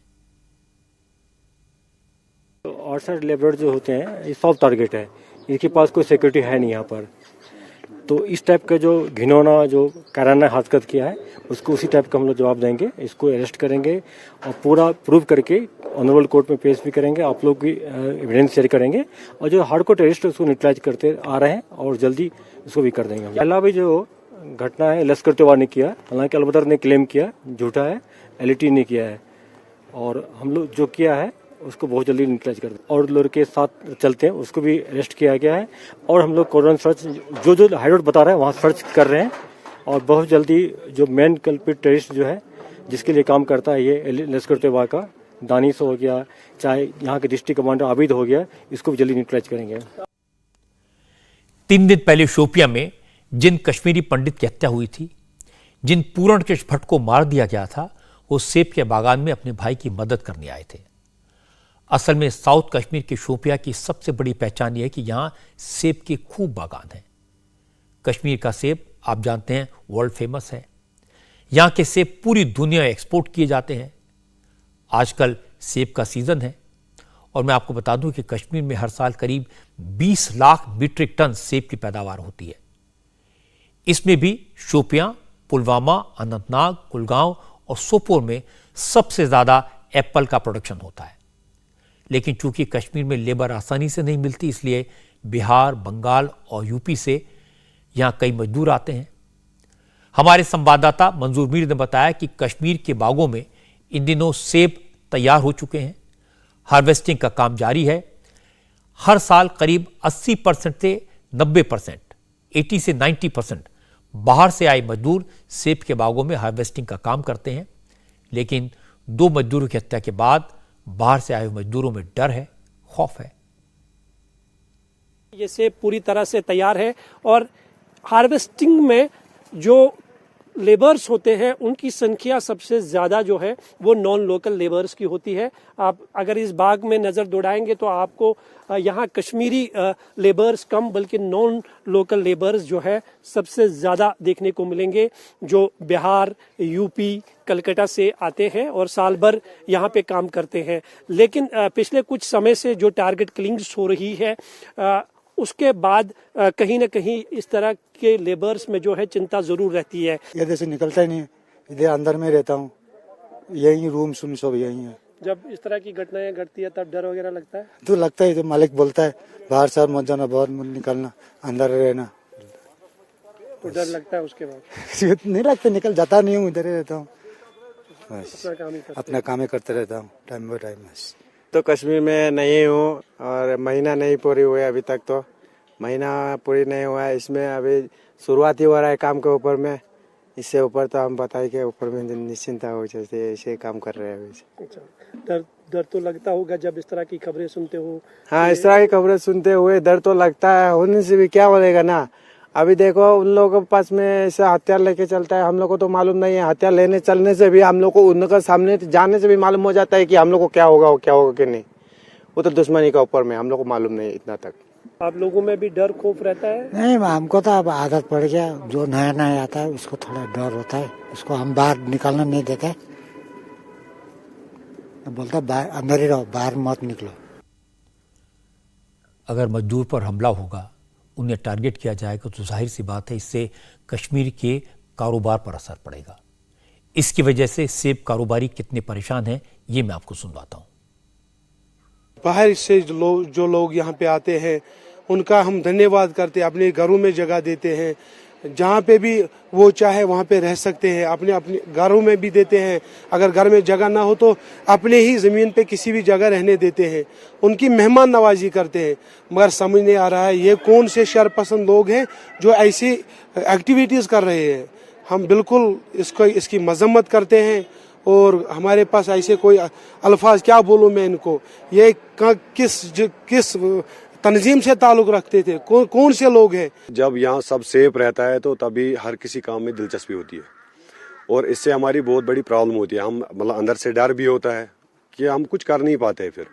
आउटसाइड लेबर जो होते हैं ये सॉफ्ट टारगेट है, इनके पास कोई सिक्योरिटी है नहीं यहाँ पर। तो इस टाइप का जो घिनौना जो काराना हरकत किया है उसको उसी टाइप का हम लोग जवाब देंगे। इसको अरेस्ट करेंगे और पूरा प्रूव करके ऑनरेबल कोर्ट में पेश भी करेंगे, आप लोग की एविडेंस शेयर करेंगे और जो हार्डकोर टेररिस्ट उसको न्यूट्रलाइज करते आ रहे हैं और जल्दी उसको भी कर देंगे। पहला भी जो घटना है लश्कर-ए-तैयबा ने किया, हालांकि अलबतर ने क्लेम किया झूठा है, एलईटी ने किया है और हम लोग जो किया है उसको बहुत जल्दी न्यूट्रलाइज कर दें और लोग के साथ चलते हैं उसको भी अरेस्ट किया गया है और हम लोग कॉर्डन सर्च जो जो हाईरोड बता रहे हैं वहाँ सर्च कर रहे हैं और बहुत जल्दी जो मेन कल्प्रिट टेररिस्ट जो है जिसके लिए काम करता है ये लश्कर-ए-तैयबा का दानिश हो गया, चाहे यहाँ के डिस्ट्रिक्ट कमांडर आबिद हो गया, इसको भी जल्दी न्यूट्रलाइज करेंगे। 3 दिन पहले शोपियां में जिन कश्मीरी पंडित की हत्या हुई थी, जिन पूरणकेश भट्ट को मार दिया गया था, वो सेब के बागान में अपने भाई की मदद करने आए थे। असल में साउथ कश्मीर के शोपियां की सबसे बड़ी पहचान यह है कि यहां सेब के खूब बागान हैं। कश्मीर का सेब आप जानते हैं वर्ल्ड फेमस है, यहां के सेब पूरी दुनिया में एक्सपोर्ट किए जाते हैं। आजकल सेब का सीजन है और मैं आपको बता दूं कि कश्मीर में हर साल करीब 20 लाख मीट्रिक टन सेब की पैदावार होती है। इसमें भी शोपियां, पुलवामा, अनंतनाग, कुलगांव और सोपोर में सबसे ज्यादा एप्पल का प्रोडक्शन होता है। लेकिन चूंकि कश्मीर में लेबर आसानी से नहीं मिलती, इसलिए बिहार, बंगाल और यूपी से यहां कई मजदूर आते हैं। हमारे संवाददाता मंजूर मीर ने बताया कि कश्मीर के बागों में इन दिनों सेब तैयार हो चुके हैं, हार्वेस्टिंग का काम जारी है। हर साल करीब 80% से 90%, 80 से 90% बाहर से आए मजदूर सेब के बागों में हार्वेस्टिंग का काम करते हैं। लेकिन 2 मजदूरों की हत्या के बाद बाहर से आए मजदूरों में डर है, खौफ है। ये सेब पूरी तरह से तैयार है और हार्वेस्टिंग में जो लेबर्स होते हैं उनकी संख्या सबसे ज़्यादा जो है वो नॉन लोकल लेबर्स की होती है। आप अगर इस बाग में नज़र दौड़ाएंगे तो आपको यहाँ कश्मीरी लेबर्स कम बल्कि नॉन लोकल लेबर्स जो है सबसे ज़्यादा देखने को मिलेंगे, जो बिहार, यूपी, कलकत्ता से आते हैं और साल भर यहाँ पे काम करते हैं। लेकिन पिछले कुछ समय से जो टारगेट किलिंग्स हो रही है उसके बाद कहीं ना कहीं इस तरह के लेबर्स में जो है चिंता जरूर रहती है। इधर से निकलता ही नहीं, इधर अंदर में रहता हूँ, यही रूम सुन सब यही है। जब इस तरह की घटनाएं घटती है तब डर वगैरह लगता है? तो लगता है, तो मालिक बोलता है बाहर साहब मत जाना, बाहर मत निकलना, अंदर रहना। तो डर लगता है उसके बाद? नहीं लगता, निकल जाता नहीं हूँ, इधर ही रहता हूँ, अपना काम ही करते रहता हूँ टाइम बाय टाइम। तो कश्मीर में नहीं हूँ और महीना नहीं पूरी हुई अभी तक, तो महीना पूरी नहीं हुआ है। इसमें अभी शुरुआत ही हो रहा है काम के ऊपर में, इससे ऊपर तो हम बताए के ऊपर में निश्चिंता हो जैसे ऐसे काम कर रहे हैं अभी। अच्छा, डर तो लगता होगा जब इस तरह की खबरें सुनते हो? हाँ, इस तरह की खबरें सुनते हुए डर तो लगता है, होने से भी क्या बोलेगा ना। अभी देखो उन लोगों के पास में ऐसे हथियार लेके चलता है, हम लोग को तो मालूम नहीं है। हथियार लेने चलने से भी हम लोग को उनका सामने जाने से भी मालूम हो जाता है कि हम लोग को क्या होगा कि नहीं। वो तो दुश्मनी का ऊपर में, हम लोग को मालूम नहीं इतना तक। आप लोगों में भी डर खौफ रहता है? नहीं, हमको तो अब आदत पड़ गया। जो नया नया आता है उसको थोड़ा डर होता है, उसको हम बाहर निकलना नहीं देते। बोलता बाहर अंदर ही रहो, बाहर मत निकलो। अगर मजदूर पर हमला होगा, उन्हें टारगेट किया जाएगा, तो जाहिर सी बात है इससे कश्मीर के कारोबार पर असर पड़ेगा। इसकी वजह से सेब कारोबारी कितने परेशान हैं, ये मैं आपको सुनवाता हूँ। बाहर से जो लोग यहाँ पे आते हैं उनका हम धन्यवाद करते हैं, अपने घरों में जगह देते हैं। जहाँ पे भी वो चाहे वहाँ पे रह सकते हैं, अपने अपने घरों में भी देते हैं। अगर घर में जगह ना हो तो अपने ही ज़मीन पे किसी भी जगह रहने देते हैं, उनकी मेहमान नवाजी करते हैं। मगर समझ नहीं आ रहा है ये कौन से शरपसंद लोग हैं जो ऐसी एक्टिविटीज़ कर रहे हैं। हम बिल्कुल इसकी मजम्मत करते हैं और हमारे पास ऐसे कोई अल्फाज क्या बोलूँ मैं इनको, ये किस तंजीम से ताल्लुक रखते थे, कौन से लोग हैं। जब यहाँ सब सेफ रहता है तो तभी हर किसी काम में दिलचस्पी होती है और इससे हमारी बहुत बड़ी प्रॉब्लम होती है। हम मतलब अंदर से डर भी होता है कि हम कुछ कर नहीं पाते फिर,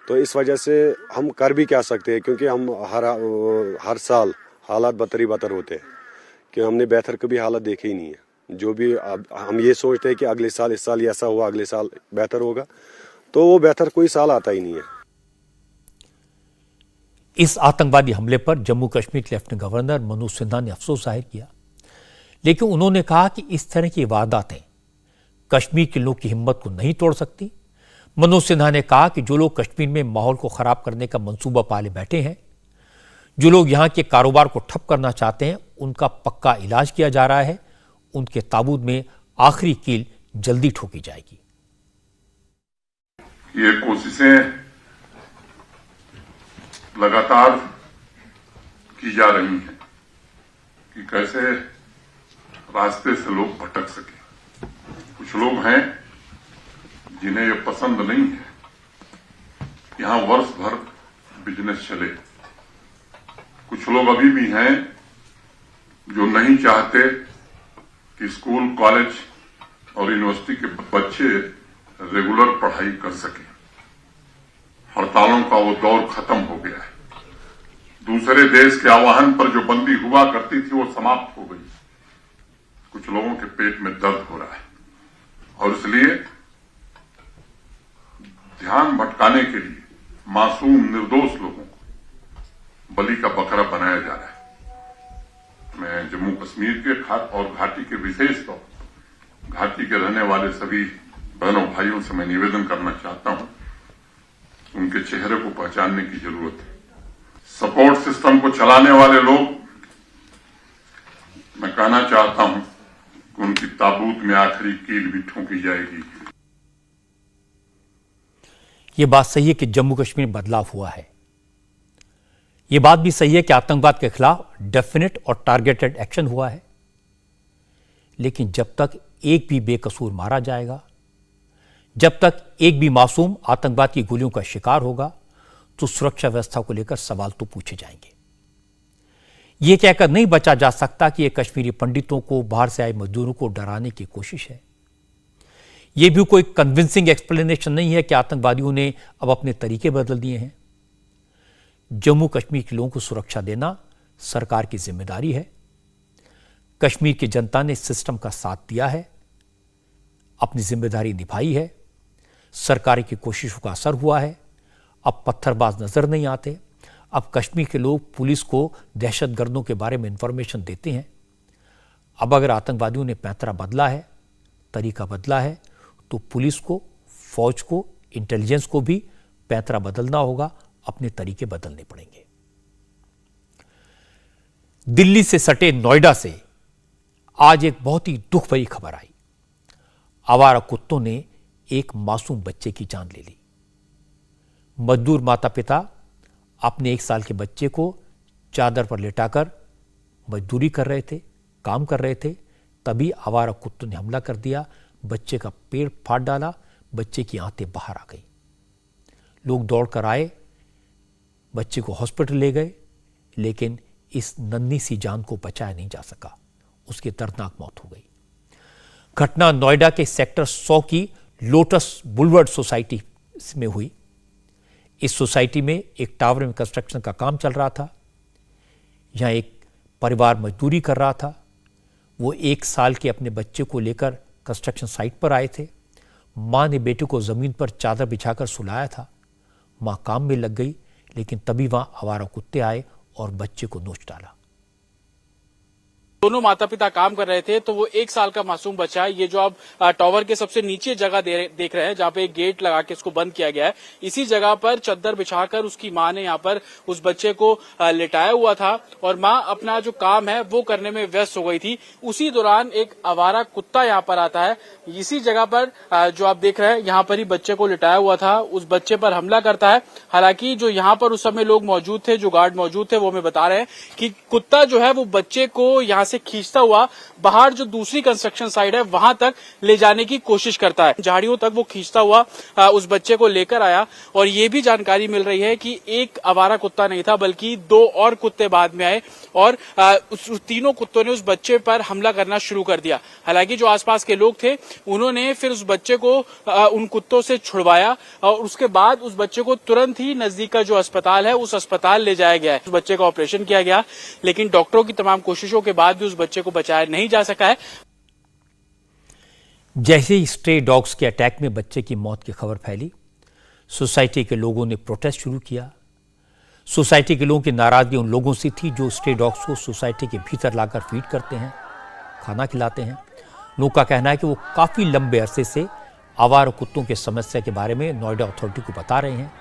तो इस वजह से हम कर भी क्या सकते हैं, क्योंकि हम हर साल हालात बदतर ही बदतर होते हैं कि हमने बेहतर कभी हालत देखे ही नहीं है। जो भी हम ये सोचते हैं कि अगले साल इस साल ऐसा हुआ, अगले साल बेहतर होगा, तो वो बेहतर कोई साल आता ही नहीं है। इस आतंकवादी हमले पर जम्मू कश्मीर के लेफ्टिनेंट गवर्नर मनोज सिन्हा ने अफसोस जाहिर किया, लेकिन उन्होंने कहा कि इस तरह की वारदातें कश्मीर के लोगों की हिम्मत को नहीं तोड़ सकती। मनोज सिन्हा ने कहा कि जो लोग कश्मीर में माहौल को खराब करने का मंसूबा पाले बैठे हैं, जो लोग यहां के कारोबार को ठप करना चाहते हैं, उनका पक्का इलाज किया जा रहा है। उनके ताबूत में आखिरी कील जल्दी ठोकी जाएगी। ये कोशिशें लगातार की जा रही हैं कि कैसे रास्ते से लोग भटक सके। कुछ लोग हैं जिन्हें ये पसंद नहीं है यहां वर्ष भर बिजनेस चले। कुछ लोग अभी भी हैं जो नहीं चाहते कि स्कूल, कॉलेज और यूनिवर्सिटी के बच्चे रेगुलर पढ़ाई कर सकें। हड़तालों का वो दौर खत्म हो गया है। दूसरे देश के आह्वान पर जो बंदी हुआ करती थी वो समाप्त हो गई। कुछ लोगों के पेट में दर्द हो रहा है और इसलिए ध्यान भटकाने के लिए मासूम निर्दोष लोगों को बलि का बकरा बनाया जा रहा है। मैं जम्मू कश्मीर के और घाटी के विशेष तौर पर घाटी के रहने वाले सभी बहनों भाइयों से मैं निवेदन करना चाहता हूं, उनके चेहरे को पहचानने की जरूरत है। सपोर्ट सिस्टम को चलाने वाले लोग, मैं कहना चाहता हूं कि उनकी ताबूत में आखिरी कील भी ठोकी जाएगी। ये बात सही है कि जम्मू कश्मीर में बदलाव हुआ है। ये बात भी सही है कि आतंकवाद के खिलाफ डेफिनेट और टारगेटेड एक्शन हुआ है। लेकिन जब तक एक भी बेकसूर मारा जाएगा, जब तक एक भी मासूम आतंकवाद की गोलियों का शिकार होगा, तो सुरक्षा व्यवस्था को लेकर सवाल तो पूछे जाएंगे। यह कहकर नहीं बचा जा सकता कि यह कश्मीरी पंडितों को, बाहर से आए मजदूरों को डराने की कोशिश है। यह भी कोई कन्विंसिंग एक्सप्लेनेशन नहीं है कि आतंकवादियों ने अब अपने तरीके बदल दिए हैं। जम्मू कश्मीर के लोगों को सुरक्षा देना सरकार की जिम्मेदारी है। कश्मीर की जनता ने सिस्टम का साथ दिया है, अपनी जिम्मेदारी निभाई है, सरकार की कोशिशों का असर हुआ है। अब पत्थरबाज नजर नहीं आते। अब कश्मीर के लोग पुलिस को दहशतगर्दों के बारे में इंफॉर्मेशन देते हैं। अब अगर आतंकवादियों ने पैंतरा बदला है, तरीका बदला है, तो पुलिस को, फौज को, इंटेलिजेंस को भी पैंतरा बदलना होगा, अपने तरीके बदलने पड़ेंगे। दिल्ली से सटे नोएडा से आज एक बहुत ही दुख भरी खबर आई। आवारा कुत्तों ने एक मासूम बच्चे की जान ले ली। मजदूर माता पिता अपने 1 साल के बच्चे को चादर पर लेटाकर मजदूरी कर रहे थे, काम कर रहे थे, तभी आवारा कुत्तों ने हमला कर दिया। बच्चे का पेट फाड़ डाला, बच्चे की आंतें बाहर आ गई। लोग दौड़कर आए, बच्चे को हॉस्पिटल ले गए, लेकिन इस नन्ही सी जान को बचाया नहीं जा सका। उसकी दर्दनाक मौत हो गई। घटना नोएडा के सेक्टर 100 की लोटस बुलवर्ड सोसाइटी में हुई। इस सोसाइटी में एक टावर में कंस्ट्रक्शन का काम चल रहा था। यहाँ एक परिवार मजदूरी कर रहा था। वो 1 साल के अपने बच्चे को लेकर कंस्ट्रक्शन साइट पर आए थे। माँ ने बेटे को ज़मीन पर चादर बिछाकर सुलाया था। माँ काम में लग गई, लेकिन तभी वहाँ आवारा कुत्ते आए और बच्चे को नोच डाला। दोनों माता पिता काम कर रहे थे, तो वो 1 साल का मासूम बच्चा, ये जो आप टावर के सबसे नीचे जगह देख रहे हैं, जहाँ पे एक गेट लगा के इसको बंद किया गया है, इसी जगह पर चद्दर बिछाकर उसकी माँ ने यहाँ पर उस बच्चे को लेटाया हुआ था और माँ अपना जो काम है वो करने में व्यस्त हो गई थी। उसी दौरान एक आवारा कुत्ता यहाँ पर आता है। इसी जगह पर जो आप देख रहे हैं, यहाँ पर ही बच्चे को लिटाया हुआ था, उस बच्चे पर हमला करता है। हालांकि जो यहाँ पर उस समय लोग मौजूद थे, जो गार्ड मौजूद थे, वो हमें बता रहे हैं कि कुत्ता जो है वो बच्चे को यहाँ से खींचता हुआ बाहर जो दूसरी कंस्ट्रक्शन साइट है वहां तक ले जाने की कोशिश करता है। झाड़ियों तक वो खींचता हुआ उस बच्चे को लेकर आया और ये भी जानकारी मिल रही है कि एक आवारा कुत्ता नहीं था, बल्कि 2 और कुत्ते बाद में आए और उस तीनों कुत्तों ने उस बच्चे पर हमला करना शुरू कर दिया। हालांकि जो आसपास के लोग थे उन्होंने फिर उस बच्चे को उन कुत्तों से छुड़वाया और उसके बाद उस बच्चे को तुरंत ही नजदीक का जो अस्पताल है उस अस्पताल ले जाया गया है। उस बच्चे का ऑपरेशन किया गया, लेकिन डॉक्टरों की तमाम कोशिशों के बाद भी उस बच्चे को बचाया नहीं जा सका है। जैसे ही स्ट्रे डॉग्स के अटैक में बच्चे की मौत की खबर फैली, सोसाइटी के लोगों ने प्रोटेस्ट शुरू किया। सोसाइटी के लोगों की नाराजगी उन लोगों से थी जो स्ट्रे डॉग्स को सोसाइटी के भीतर लाकर फीड करते हैं, खाना खिलाते हैं। लोगों का कहना है कि वो काफी लंबे अरसे से आवारा कुत्तों की समस्या के बारे में नोएडा अथॉरिटी को बता रहे हैं।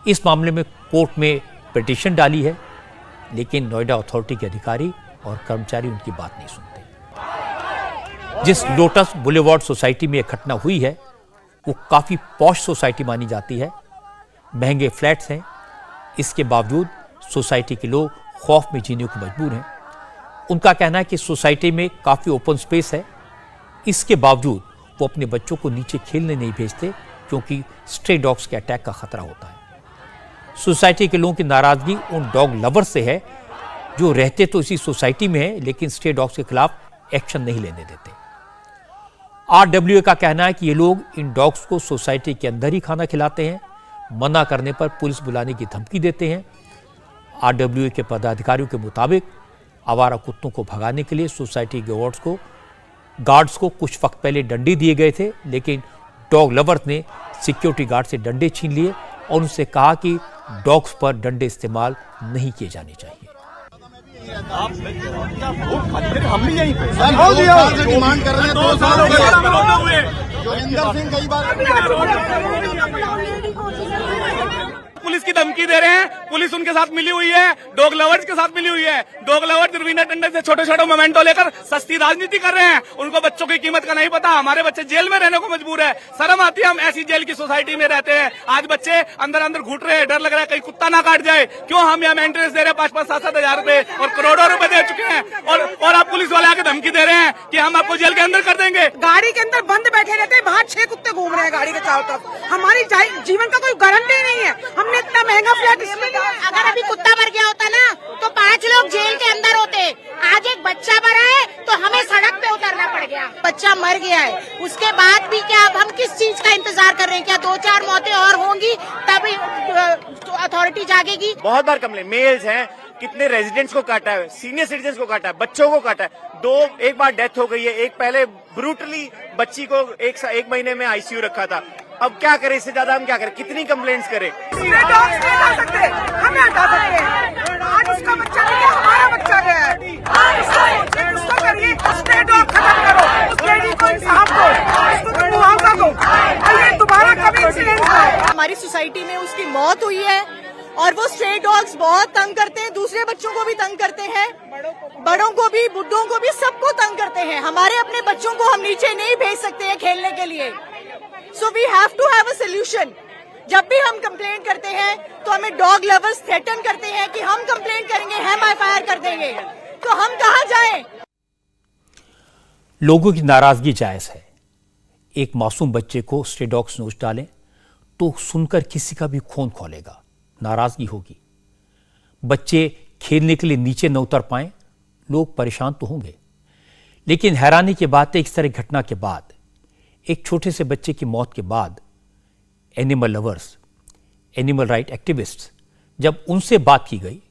इस मामले में कोर्ट में पिटीशन डाली है, लेकिन नोएडा अथॉरिटी के अधिकारी और कर्मचारी उनकी बात नहीं सुनते। जिस लोटस बुलेवार्ड सोसाइटी में यह घटना हुई है वो काफी पॉश सोसाइटी मानी जाती है, महंगे फ्लैट्स हैं। इसके बावजूद सोसाइटी के लोग खौफ में जीने को मजबूर हैं। उनका कहना है कि सोसाइटी में काफी ओपन स्पेस है, इसके बावजूद वो अपने बच्चों को नीचे खेलने नहीं भेजते क्योंकि स्ट्रे डॉग्स के अटैक का खतरा होता है। सोसाइटी के लोगों की नाराजगी उन डॉग लवर्स से है जो रहते तो इसी सोसाइटी में है, लेकिन स्ट्रे डॉग्स के खिलाफ एक्शन नहीं लेने देते। RWA का कहना है कि ये लोग इन डॉग्स को सोसाइटी के अंदर ही खाना खिलाते हैं, मना करने पर पुलिस बुलाने की धमकी देते हैं। RWA के पदाधिकारियों के मुताबिक आवारा कुत्तों को भगाने के लिए सोसाइटी के गार्ड्स को कुछ वक्त पहले डंडे दिए गए थे, लेकिन डॉग लवर्स ने सिक्योरिटी गार्ड से डंडे छीन लिए और उनसे कहा कि डॉग्स पर डंडे इस्तेमाल नहीं किए जाने चाहिए। हम भी यहीं पे डिमांड कर रहे हैं। 2 साल हो गए। जोगिंदर सिंह कई बार पुलिस की धमकी दे रहे हैं। पुलिस उनके साथ मिली हुई है, डॉग लवर्स के साथ मिली हुई है। डॉग लवर्स रवीना टंडन से छोटे छोटे मोमेंटो लेकर सस्ती राजनीति कर रहे हैं। उनको बच्चों की कीमत का नहीं पता। हमारे बच्चे जेल में रहने को मजबूर है। शर्म आती है, हम ऐसी जेल की सोसाइटी में रहते हैं। आज बच्चे अंदर अंदर घुट रहे हैं, डर लग रहा है कहीं कुत्ता ना काट जाए। क्यों हम यहाँ मेंटेनेंस दे रहे हैं 5-5, 7-7 हजार रुपए और करोड़ों रुपए दे चुके हैं, और आप पुलिस वाले आके धमकी दे रहे हैं कि हम आपको जेल के अंदर कर देंगे। गाड़ी के अंदर बंद बैठे रहते हैं, बाहर 6 कुत्ते घूम रहे हैं गाड़ी के चारों तरफ। हमारी जीवन का कोई गारंटी नहीं है। हमने इतना महंगा फ्लैट इसलिए अगर अभी कुत्ता मर गया होता ना तो 5 लोग जेल के अंदर होते। आज एक बच्चा मरा है तो हमें सड़क पे उतरना पड़ गया। बच्चा मर गया है, उसके बाद भी क्या अब हम किस चीज का इंतजार कर रहे हैं? क्या 2-4 मौतें और होंगी तभी अथॉरिटी जागेगी? बहुत बार कंप्लेन मेल्स हैं, कितने रेजिडेंट्स को काटा है, सीनियर सिटीजन को काटा है, बच्चों को काटा है। एक बार डेथ हो गई है। एक पहले ब्रूटली बच्ची को 1 महीने में ICU रखा था। अब क्या करें, इससे ज्यादा हम क्या करें? कितनी कंप्लेंट्स करें? हमें हटा सकते हैं। आज उसका बच्चा नहीं है, हमारा बच्चा गया है। आज उसका करिए, स्ट्रे डॉग खत्म करो, उस लेडी को इंसाफ दो, उसको मुआवजा दो, और ये दोबारा कभी इंसिडेंट ना हो। हमारी सोसाइटी में उसकी मौत हुई है और वो स्ट्रे डॉग्स बहुत तंग करते हैं। दूसरे बच्चों को भी तंग करते हैं, बड़ों को भी, बुड्ढों को भी, सबको तंग करते हैं। हमारे अपने बच्चों को हम नीचे नहीं भेज सकते हैं खेलने के लिए। So we have to have a solution. जब भी हम कंप्लेंट करते हैं तो हमें डॉग लवर्स थ्रेटन करते हैं कि हम कंप्लेंट करेंगे, हम FIR कर देंगे। तो हम कहाँ जाएं? लोगों की नाराजगी जायज है। एक मासूम बच्चे को स्ट्रे डॉग्स नोच डालें तो सुनकर किसी का भी खून खौलेगा, नाराजगी होगी। बच्चे खेलने के लिए नीचे न उतर पाए, लोग परेशान तो होंगे। लेकिन हैरानी की बात है, इस तरह घटना के बाद, एक छोटे से बच्चे की मौत के बाद animal lovers animal right activist, जब उनसे बात की गई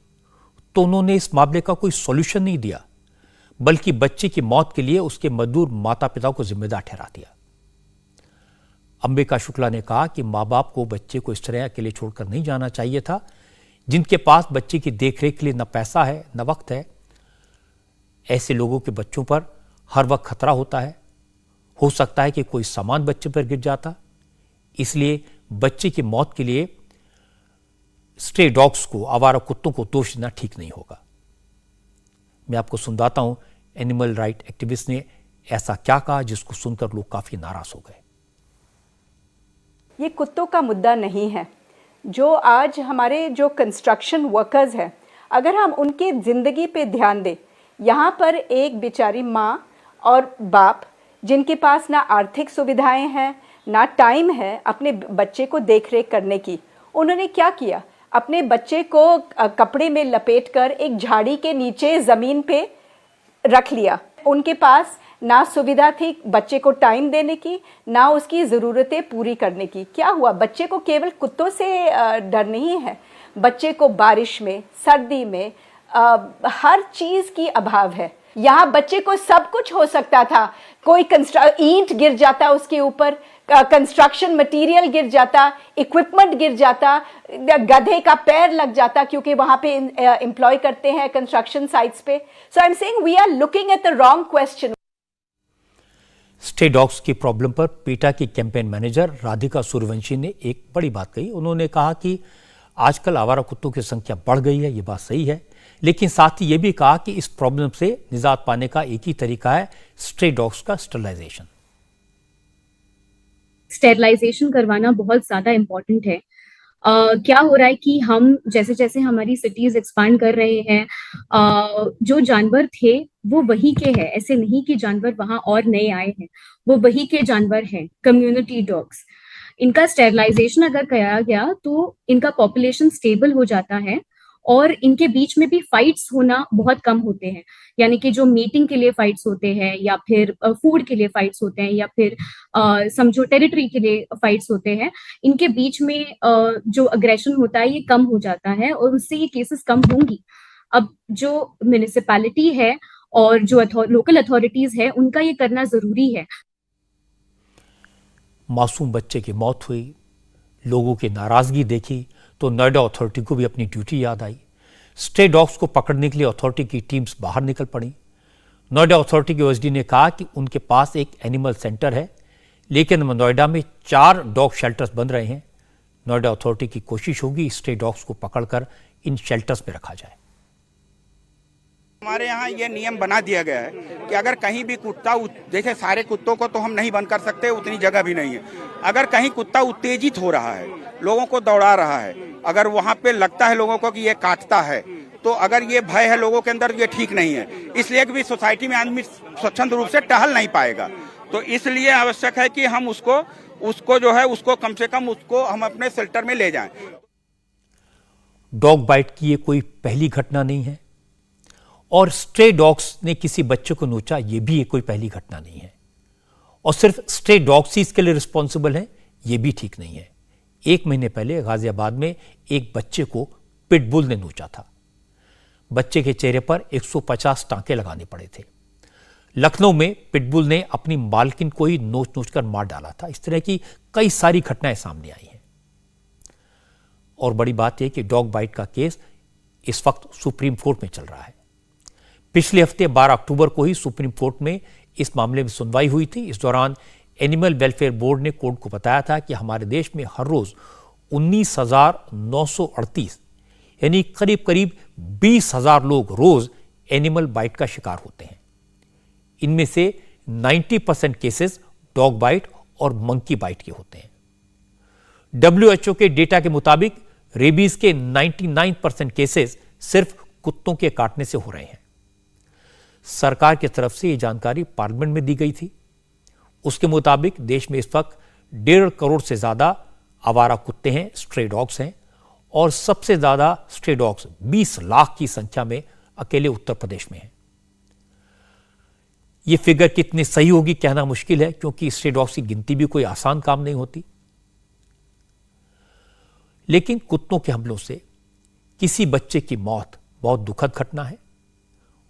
तो उन्होंने इस मामले का कोई सॉल्यूशन नहीं दिया, बल्कि बच्चे की मौत के लिए उसके मजदूर माता पिता को जिम्मेदार ठहरा दिया। अंबिका शुक्ला ने कहा कि माँ बाप को बच्चे को इस तरह अकेले छोड़कर नहीं जाना चाहिए था, जिनके पास बच्चे की देखरेख के लिए न पैसा है न वक्त है। ऐसे लोगों के बच्चों पर हर वक्त खतरा होता है, हो सकता है कि कोई सामान बच्चे पर गिर जाता, इसलिए बच्चे की मौत के लिए स्ट्रे डॉग्स को, आवारा कुत्तों को दोष देना ठीक नहीं होगा। मैं आपको सुनाता हूं एनिमल राइट एक्टिविस्ट ने ऐसा क्या कहा जिसको सुनकर लोग काफी नाराज हो गए। ये कुत्तों का मुद्दा नहीं है। जो आज हमारे जो कंस्ट्रक्शन वर्कर्स हैं, अगर हम उनकी ज़िंदगी पे ध्यान दें, यहाँ पर एक बेचारी माँ और बाप जिनके पास ना आर्थिक सुविधाएं हैं ना टाइम है अपने बच्चे को देखरेख करने की, उन्होंने क्या किया, अपने बच्चे को कपड़े में लपेटकर एक झाड़ी के नीचे ज़मीन पे रख लिया। उनके पास ना सुविधा थी बच्चे को टाइम देने की, ना उसकी ज़रूरतें पूरी करने की। क्या हुआ, बच्चे को केवल कुत्तों से डर नहीं है, बच्चे को बारिश में, सर्दी में हर चीज़ की अभाव है। यहाँ बच्चे को सब कुछ हो सकता था, कोई ईंट गिर जाता उसके ऊपर, कंस्ट्रक्शन मटेरियल गिर जाता, इक्विपमेंट गिर जाता, गधे का पैर लग जाता, क्योंकि वहाँ पे एम्प्लॉय करते हैं कंस्ट्रक्शन साइट्स पे। So I am saying we are looking at the wrong question. Stray dogs की प्रॉब्लम पर पीटा की कैंपेन मैनेजर राधिका सूर्यवंशी ने एक बड़ी बात कही। उन्होंने कहा कि आजकल आवारा कुत्तों की संख्या बढ़ गई है, ये बात सही है, लेकिन साथ ही ये भी कहा कि इस प्रॉब्लम से निजात पाने का एक ही तरीका है, स्ट्रे डॉग्स का स्टरलाइजेशन। स्टेरलाइजेशन करवाना बहुत ज़्यादा इम्पोर्टेंट है। क्या हो रहा है कि हम जैसे जैसे हमारी सिटीज़ एक्सपांड कर रहे हैं, जो जानवर थे वो वही के हैं, ऐसे नहीं कि जानवर वहाँ और नए आए हैं, वो वही के जानवर हैं, कम्युनिटी डॉग्स। इनका स्टेरलाइजेशन अगर किया गया तो इनका पॉपुलेशन स्टेबल हो जाता है और इनके बीच में भी फाइट्स होना बहुत कम होते हैं। यानी कि जो मीटिंग के लिए फाइट्स होते हैं या फिर फूड के लिए फाइट्स होते हैं या फिर समझो टेरिटरी के लिए फाइट्स होते हैं, इनके बीच में जो अग्रेशन होता है ये कम हो जाता है और उससे ये केसेस कम होंगी। अब जो म्युनिसिपैलिटी है और जो लोकल अथॉरिटीज है उनका ये करना जरूरी है। मासूम बच्चे की मौत हुई, लोगों की नाराजगी देखी तो नोएडा अथॉरिटी को भी अपनी ड्यूटी याद आई। स्ट्रे डॉग्स को पकड़ने के लिए अथॉरिटी की टीम्स बाहर निकल पड़ी। नोएडा अथॉरिटी के ओएसडी ने कहा कि उनके पास एक एनिमल सेंटर है, लेकिन नोएडा में 4 डॉग शेल्टर्स बन रहे हैं। नोएडा अथॉरिटी की कोशिश होगी स्ट्रे डॉग्स को पकड़कर इन शेल्टर्स में रखा जाए। हमारे यहाँ ये नियम बना दिया गया है कि अगर कहीं भी कुत्ता, जैसे सारे कुत्तों को तो हम नहीं बंद कर सकते, उतनी जगह भी नहीं है। अगर कहीं कुत्ता उत्तेजित हो रहा है, लोगों को दौड़ा रहा है, अगर वहाँ पे लगता है लोगों को कि ये काटता है, तो अगर ये भय है लोगों के अंदर, ये ठीक नहीं है। इसलिए कि सोसाइटी में आदमी स्वच्छंद रूप से टहल नहीं पाएगा, तो इसलिए आवश्यक है कि हम उसको जो है उसको कम से कम उसको हम अपने शेल्टर में ले जाएं। डॉग बाइट की ये कोई पहली घटना नहीं है और स्ट्रे डॉग्स ने किसी बच्चे को नोचा, ये भी ये कोई पहली घटना नहीं है। और सिर्फ स्ट्रे डॉग्स ही इसके लिए रिस्पॉन्सिबल हैं, ये भी ठीक नहीं है। 1 महीने पहले गाजियाबाद में एक बच्चे को पिटबुल ने नोचा था। बच्चे के चेहरे पर 150 टांके लगाने पड़े थे। लखनऊ में पिटबुल ने अपनी मालकिन को ही नोच कर मार डाला था। इस तरह की कई सारी घटनाएं सामने आई हैं। और बड़ी बात यह कि डॉग बाइट का केस इस वक्त सुप्रीम कोर्ट में चल रहा है। पिछले हफ्ते 12 अक्टूबर को ही सुप्रीम कोर्ट में इस मामले में सुनवाई हुई थी। इस दौरान एनिमल वेलफेयर बोर्ड ने कोर्ट को बताया था कि हमारे देश में हर रोज 19,938 यानी करीब करीब 20,000 लोग रोज एनिमल बाइट का शिकार होते हैं। इनमें से 90% केसेस डॉग बाइट और मंकी बाइट के होते हैं। WHO के डेटा के मुताबिक रेबीज के 99% केसेस सिर्फ कुत्तों के काटने से हो रहे हैं। सरकार की तरफ से यह जानकारी पार्लियामेंट में दी गई थी। उसके मुताबिक देश में इस वक्त 1.5 करोड़ से ज्यादा आवारा कुत्ते हैं, स्ट्रे डॉग्स हैं, और सबसे ज्यादा स्ट्रे डॉग्स 20 लाख की संख्या में अकेले उत्तर प्रदेश में हैं। यह फिगर कितनी सही होगी कहना मुश्किल है, क्योंकि स्ट्रे डॉग्स की गिनती भी कोई आसान काम नहीं होती। लेकिन कुत्तों के हमलों से किसी बच्चे की मौत बहुत दुखद घटना है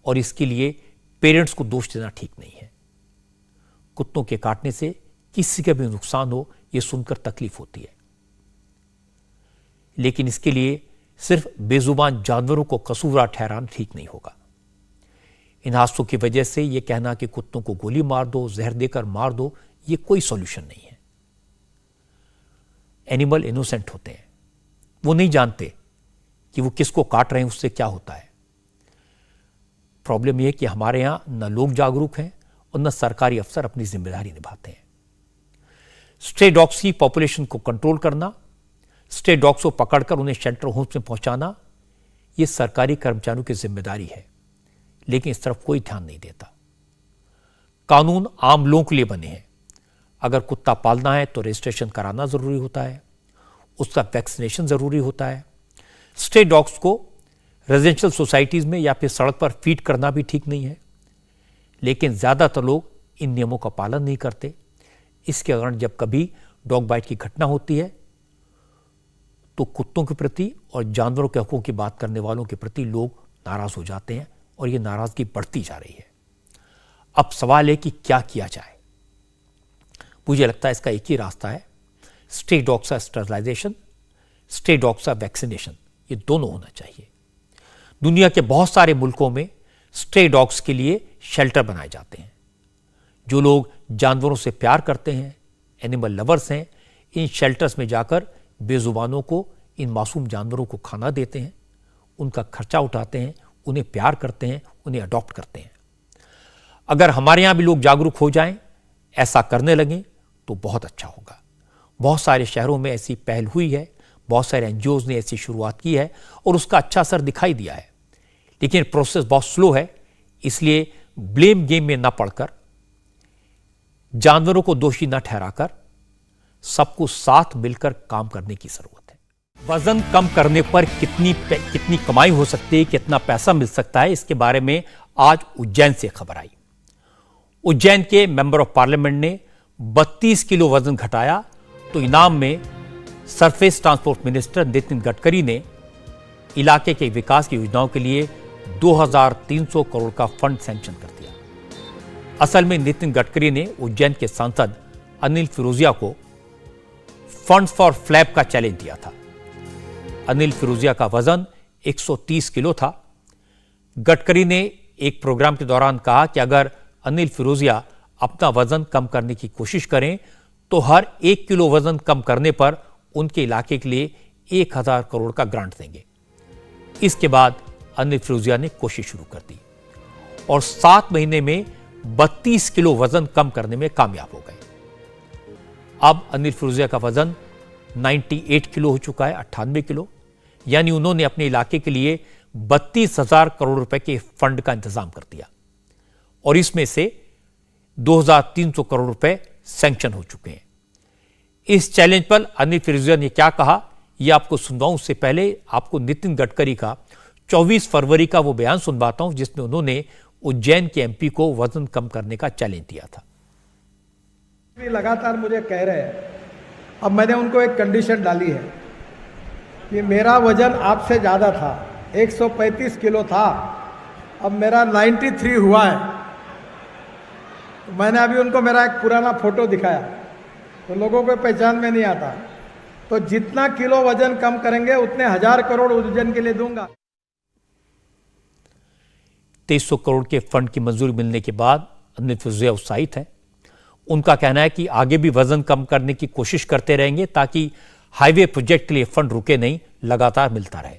और इसके लिए पेरेंट्स को दोष देना ठीक नहीं है। कुत्तों के काटने से किसी का भी नुकसान हो, यह सुनकर तकलीफ होती है, लेकिन इसके लिए सिर्फ बेजुबान जानवरों को कसूरवार ठहराना ठीक नहीं होगा। इन हादसों की वजह से यह कहना कि कुत्तों को गोली मार दो, जहर देकर मार दो, यह कोई सॉल्यूशन नहीं है। एनिमल इनोसेंट होते हैं, वो नहीं जानते कि वो किसको काट रहे हैं, उससे क्या होता है। प्रॉब्लम यह है कि हमारे यहां न लोग जागरूक हैं और न सरकारी अफसर अपनी जिम्मेदारी निभाते हैं। स्ट्रे डॉग्स की पॉपुलेशन को कंट्रोल करना, स्ट्रे डॉग्स को पकड़कर उन्हें शेल्टर होम्स में पहुंचाना, यह सरकारी कर्मचारियों की जिम्मेदारी है, लेकिन इस तरफ कोई ध्यान नहीं देता। कानून आम लोगों के लिए बने हैं। अगर कुत्ता पालना है तो रजिस्ट्रेशन कराना जरूरी होता है, उसका वैक्सीनेशन जरूरी होता है। स्ट्रे डॉग्स को रेजिडेंशियल सोसाइटीज में या फिर सड़क पर फीड करना भी ठीक नहीं है, लेकिन ज्यादातर लोग इन नियमों का पालन नहीं करते। इसके कारण जब कभी डॉग बाइट की घटना होती है तो कुत्तों के प्रति और जानवरों के हकों की बात करने वालों के प्रति लोग नाराज हो जाते हैं और ये नाराजगी बढ़ती जा रही है। अब सवाल है कि क्या किया जाए। मुझे लगता है इसका एक ही रास्ता है, स्ट्रे डॉग्स का स्टरलाइजेशन, स्ट्रे डॉग्स का वैक्सीनेशन, ये दोनों होना चाहिए। दुनिया के बहुत सारे मुल्कों में स्ट्रे डॉग्स के लिए शेल्टर बनाए जाते हैं। जो लोग जानवरों से प्यार करते हैं, एनिमल लवर्स हैं, इन शेल्टर्स में जाकर बेजुबानों को, इन मासूम जानवरों को खाना देते हैं, उनका खर्चा उठाते हैं, उन्हें प्यार करते हैं, उन्हें अडॉप्ट करते हैं। अगर हमारे यहां भी लोग जागरूक हो जाएं, ऐसा करने लगें तो बहुत अच्छा होगा। बहुत सारे शहरों में ऐसी पहल हुई है, बहुत सारे एनजीओज ने ऐसी शुरुआत की है और उसका अच्छा असर दिखाई दिया है, लेकिन प्रोसेस बहुत स्लो है। इसलिए ब्लेम गेम में न पड़कर, जानवरों को दोषी न ठहराकर, सबको साथ मिलकर काम करने की जरूरत है। वजन कम करने पर कितनी कमाई हो सकती है, कितना पैसा मिल सकता है, इसके बारे में आज उज्जैन से खबर आई। उज्जैन के मेंबर ऑफ पार्लियामेंट ने 32 किलो वजन घटाया तो इनाम में surface transport minister Nitin Gadkari ने इलाके के विकास की योजनाओं के लिए 2300 करोड़ का फंड सैंक्शन कर दिया। असल में नितिन गडकरी ने उज्जैन के सांसद अनिल फिरोजिया को फंड्स फॉर फ्लैप का चैलेंज दिया था। अनिल फिरोजिया का वजन 130 किलो था। गडकरी ने एक प्रोग्राम के दौरान कहा कि अगर अनिल फिरोजिया अपना वजन कम करने की कोशिश करें तो हर 1 किलो वजन कम करने पर उनके इलाके के लिए 1000 करोड़ का ग्रांट देंगे। इसके बाद अनिल फिरोजिया ने कोशिश शुरू कर दी और 7 महीने में 32 किलो वजन कम करने में कामयाब हो गए। अब अनिल फिरोजिया का वजन 98 किलो हो चुका है, 98 किलो, यानी उन्होंने अपने इलाके के लिए 32,000 करोड़ रुपए के फंड का इंतजाम कर दिया और इसमें से 2300 करोड़ रुपए सैंक्शन हो चुके हैं। इस चैलेंज पर अनिल फिरोजिया ने क्या कहा, यह आपको सुनवाऊं। उससे पहले आपको नितिन गडकरी का 24 फरवरी का वो बयान सुनवाता हूं जिसमें उन्होंने उज्जैन के एमपी को वजन कम करने का चैलेंज दिया था। लगातार मुझे कह रहे हैं, अब मैंने उनको एक कंडीशन डाली है कि मेरा वजन आपसे ज़्यादा था, 135 किलो था, अब मेरा 93 हुआ है। तो मैंने अभी उनको मेरा एक पुराना फोटो दिखाया तो लोगों को पहचान में नहीं आता। तो जितना किलो वजन कम करेंगे उतने 1000 करोड़ उज्जैन के लिए दूंगा। 2300 करोड़ के फंड की मंजूरी मिलने के बाद अनिल फिरोजिया उत्साहित है। उनका कहना है कि आगे भी वजन कम करने की कोशिश करते रहेंगे ताकि हाईवे प्रोजेक्ट के लिए फंड रुके नहीं, लगातार मिलता रहे।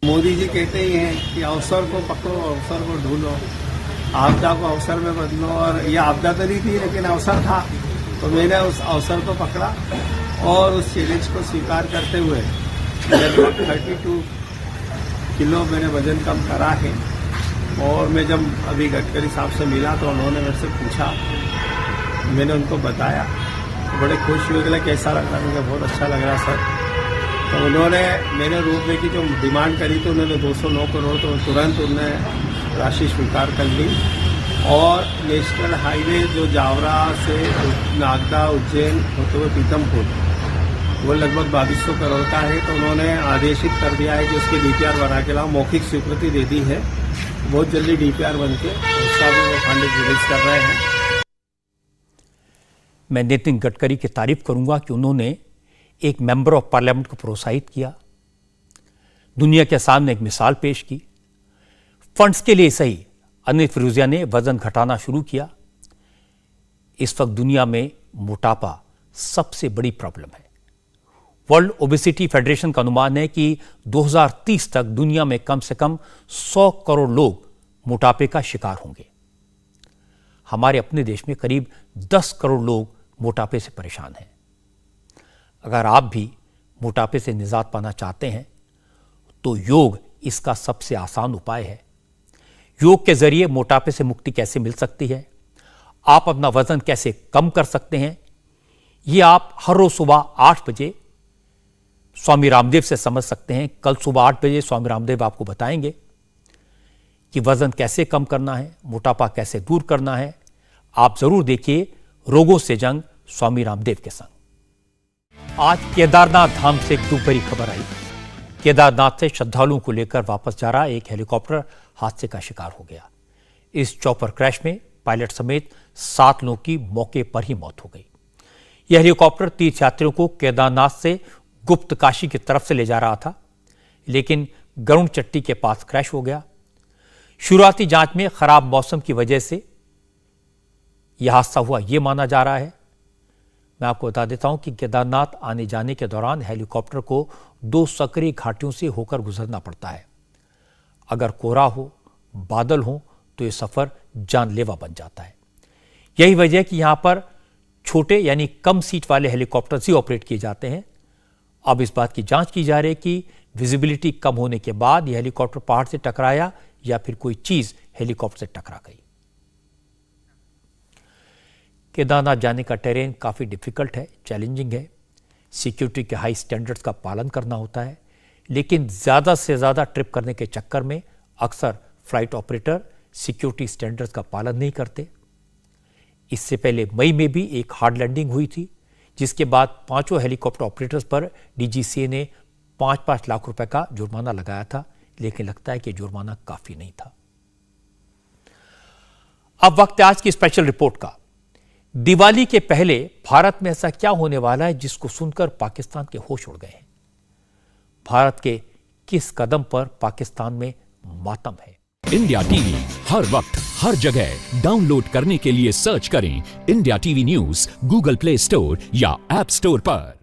मोदी जी कहते ही हैं कि अवसर को पकड़ो, अवसर को ढूंढो, आपदा को अवसर में बदलो, और यह आपदा तो नहीं थी लेकिन अवसर था, तो मैंने उस अवसर को पकड़ा और उस चैलेंज को स्वीकार करते हुए लगभग 32 किलो मैंने वजन कम करा है। और मैं जब अभी गडकरी साहब से मिला तो उन्होंने मेरे से पूछा, मैंने उनको बताया, तो बड़े खुश हुए, बोले कैसा लग रहा, मुझे बहुत अच्छा लग रहा सर। तो उन्होंने मैंने रोपवे की जो डिमांड करी तो उन्होंने 209 करोड़, तो तुरंत उन्होंने राशि स्वीकार कर ली। और नेशनल हाईवे जो जावरा से नागदा उज्जैन होते हुए पीतमपुर, वो लगभग 2200 करोड़ का है। तो उन्होंने आदेशित कर दिया है कि उसके डीपीआर बना के लाओ, मौखिक स्वीकृति दे दी है। बहुत जल्दी डीपीआर बन के उसका भी वो फंड रिलीज कर रहे हैं। मैं नितिन गडकरी की तारीफ करूंगा कि उन्होंने एक मेंबर ऑफ पार्लियामेंट को प्रोत्साहित किया, दुनिया के सामने एक मिसाल पेश की। फंड्स के लिए सही अनिल फिरोजिया ने वजन घटाना शुरू किया। इस वक्त दुनिया में मोटापा सबसे बड़ी प्रॉब्लम है। वर्ल्ड ओबेसिटी फेडरेशन का अनुमान है कि 2030 तक दुनिया में कम से कम 100 करोड़ लोग मोटापे का शिकार होंगे। हमारे अपने देश में करीब 10 करोड़ लोग मोटापे से परेशान हैं। अगर आप भी मोटापे से निजात पाना चाहते हैं तो योग इसका सबसे आसान उपाय है। योग के जरिए मोटापे से मुक्ति कैसे मिल सकती है, आप अपना वजन कैसे कम कर सकते हैं, ये आप हर रोज सुबह 8 बजे स्वामी रामदेव से समझ सकते हैं। कल सुबह 8 बजे स्वामी रामदेव आपको बताएंगे कि वजन कैसे कम करना है, मोटापा कैसे दूर करना है। आप जरूर देखिए रोगों से जंग स्वामी रामदेव के संग। आज केदारनाथ धाम से एक दुख भरी खबर आई। केदारनाथ से श्रद्धालुओं को लेकर वापस जा रहा एक हेलीकॉप्टर हादसे का शिकार हो गया। इस चॉपर क्रैश में पायलट समेत 7 लोगों की मौके पर ही मौत हो गई। यह हेलीकॉप्टर तीर्थयात्रियों को केदारनाथ से गुप्त काशी की तरफ से ले जा रहा था, लेकिन गरुड़ चट्टी के पास क्रैश हो गया। शुरुआती जांच में खराब मौसम की वजह से यह हादसा हुआ, यह माना जा रहा है। मैं आपको बता देता हूं कि केदारनाथ आने जाने के दौरान हेलीकॉप्टर को 2 सकरी घाटियों से होकर गुजरना पड़ता है। अगर कोहरा हो, बादल हो तो यह सफर जानलेवा बन जाता है। यही वजह है कि यहां पर छोटे यानी कम सीट वाले हेलीकॉप्टर ही ऑपरेट किए जाते हैं। अब इस बात की जांच की जा रही है कि विजिबिलिटी कम होने के बाद यह हेलीकॉप्टर पहाड़ से टकराया या फिर कोई चीज हेलीकॉप्टर से टकरा गई। केदारनाथ जाने का टेरेन काफी डिफिकल्ट है, चैलेंजिंग है। सिक्योरिटी के हाई स्टैंडर्ड्स का पालन करना होता है, लेकिन ज्यादा से ज्यादा ट्रिप करने के चक्कर में अक्सर फ्लाइट ऑपरेटर सिक्योरिटी स्टैंडर्ड्स का पालन नहीं करते। इससे पहले मई में भी एक हार्ड लैंडिंग हुई थी, जिसके बाद 5 हेलीकॉप्टर ऑपरेटर्स पर डीजीसीए ने 5-5 लाख रुपए का जुर्माना लगाया था, लेकिन लगता है कि जुर्माना काफी नहीं था। अब वक्त है आज की स्पेशल रिपोर्ट का। दिवाली के पहले भारत में ऐसा क्या होने वाला है जिसको सुनकर पाकिस्तान के होश उड़ गए हैं? भारत के किस कदम पर पाकिस्तान में मातम है? इंडिया टीवी हर वक्त हर जगह डाउनलोड करने के लिए सर्च करें India TV news Google play store या ऐप स्टोर पर।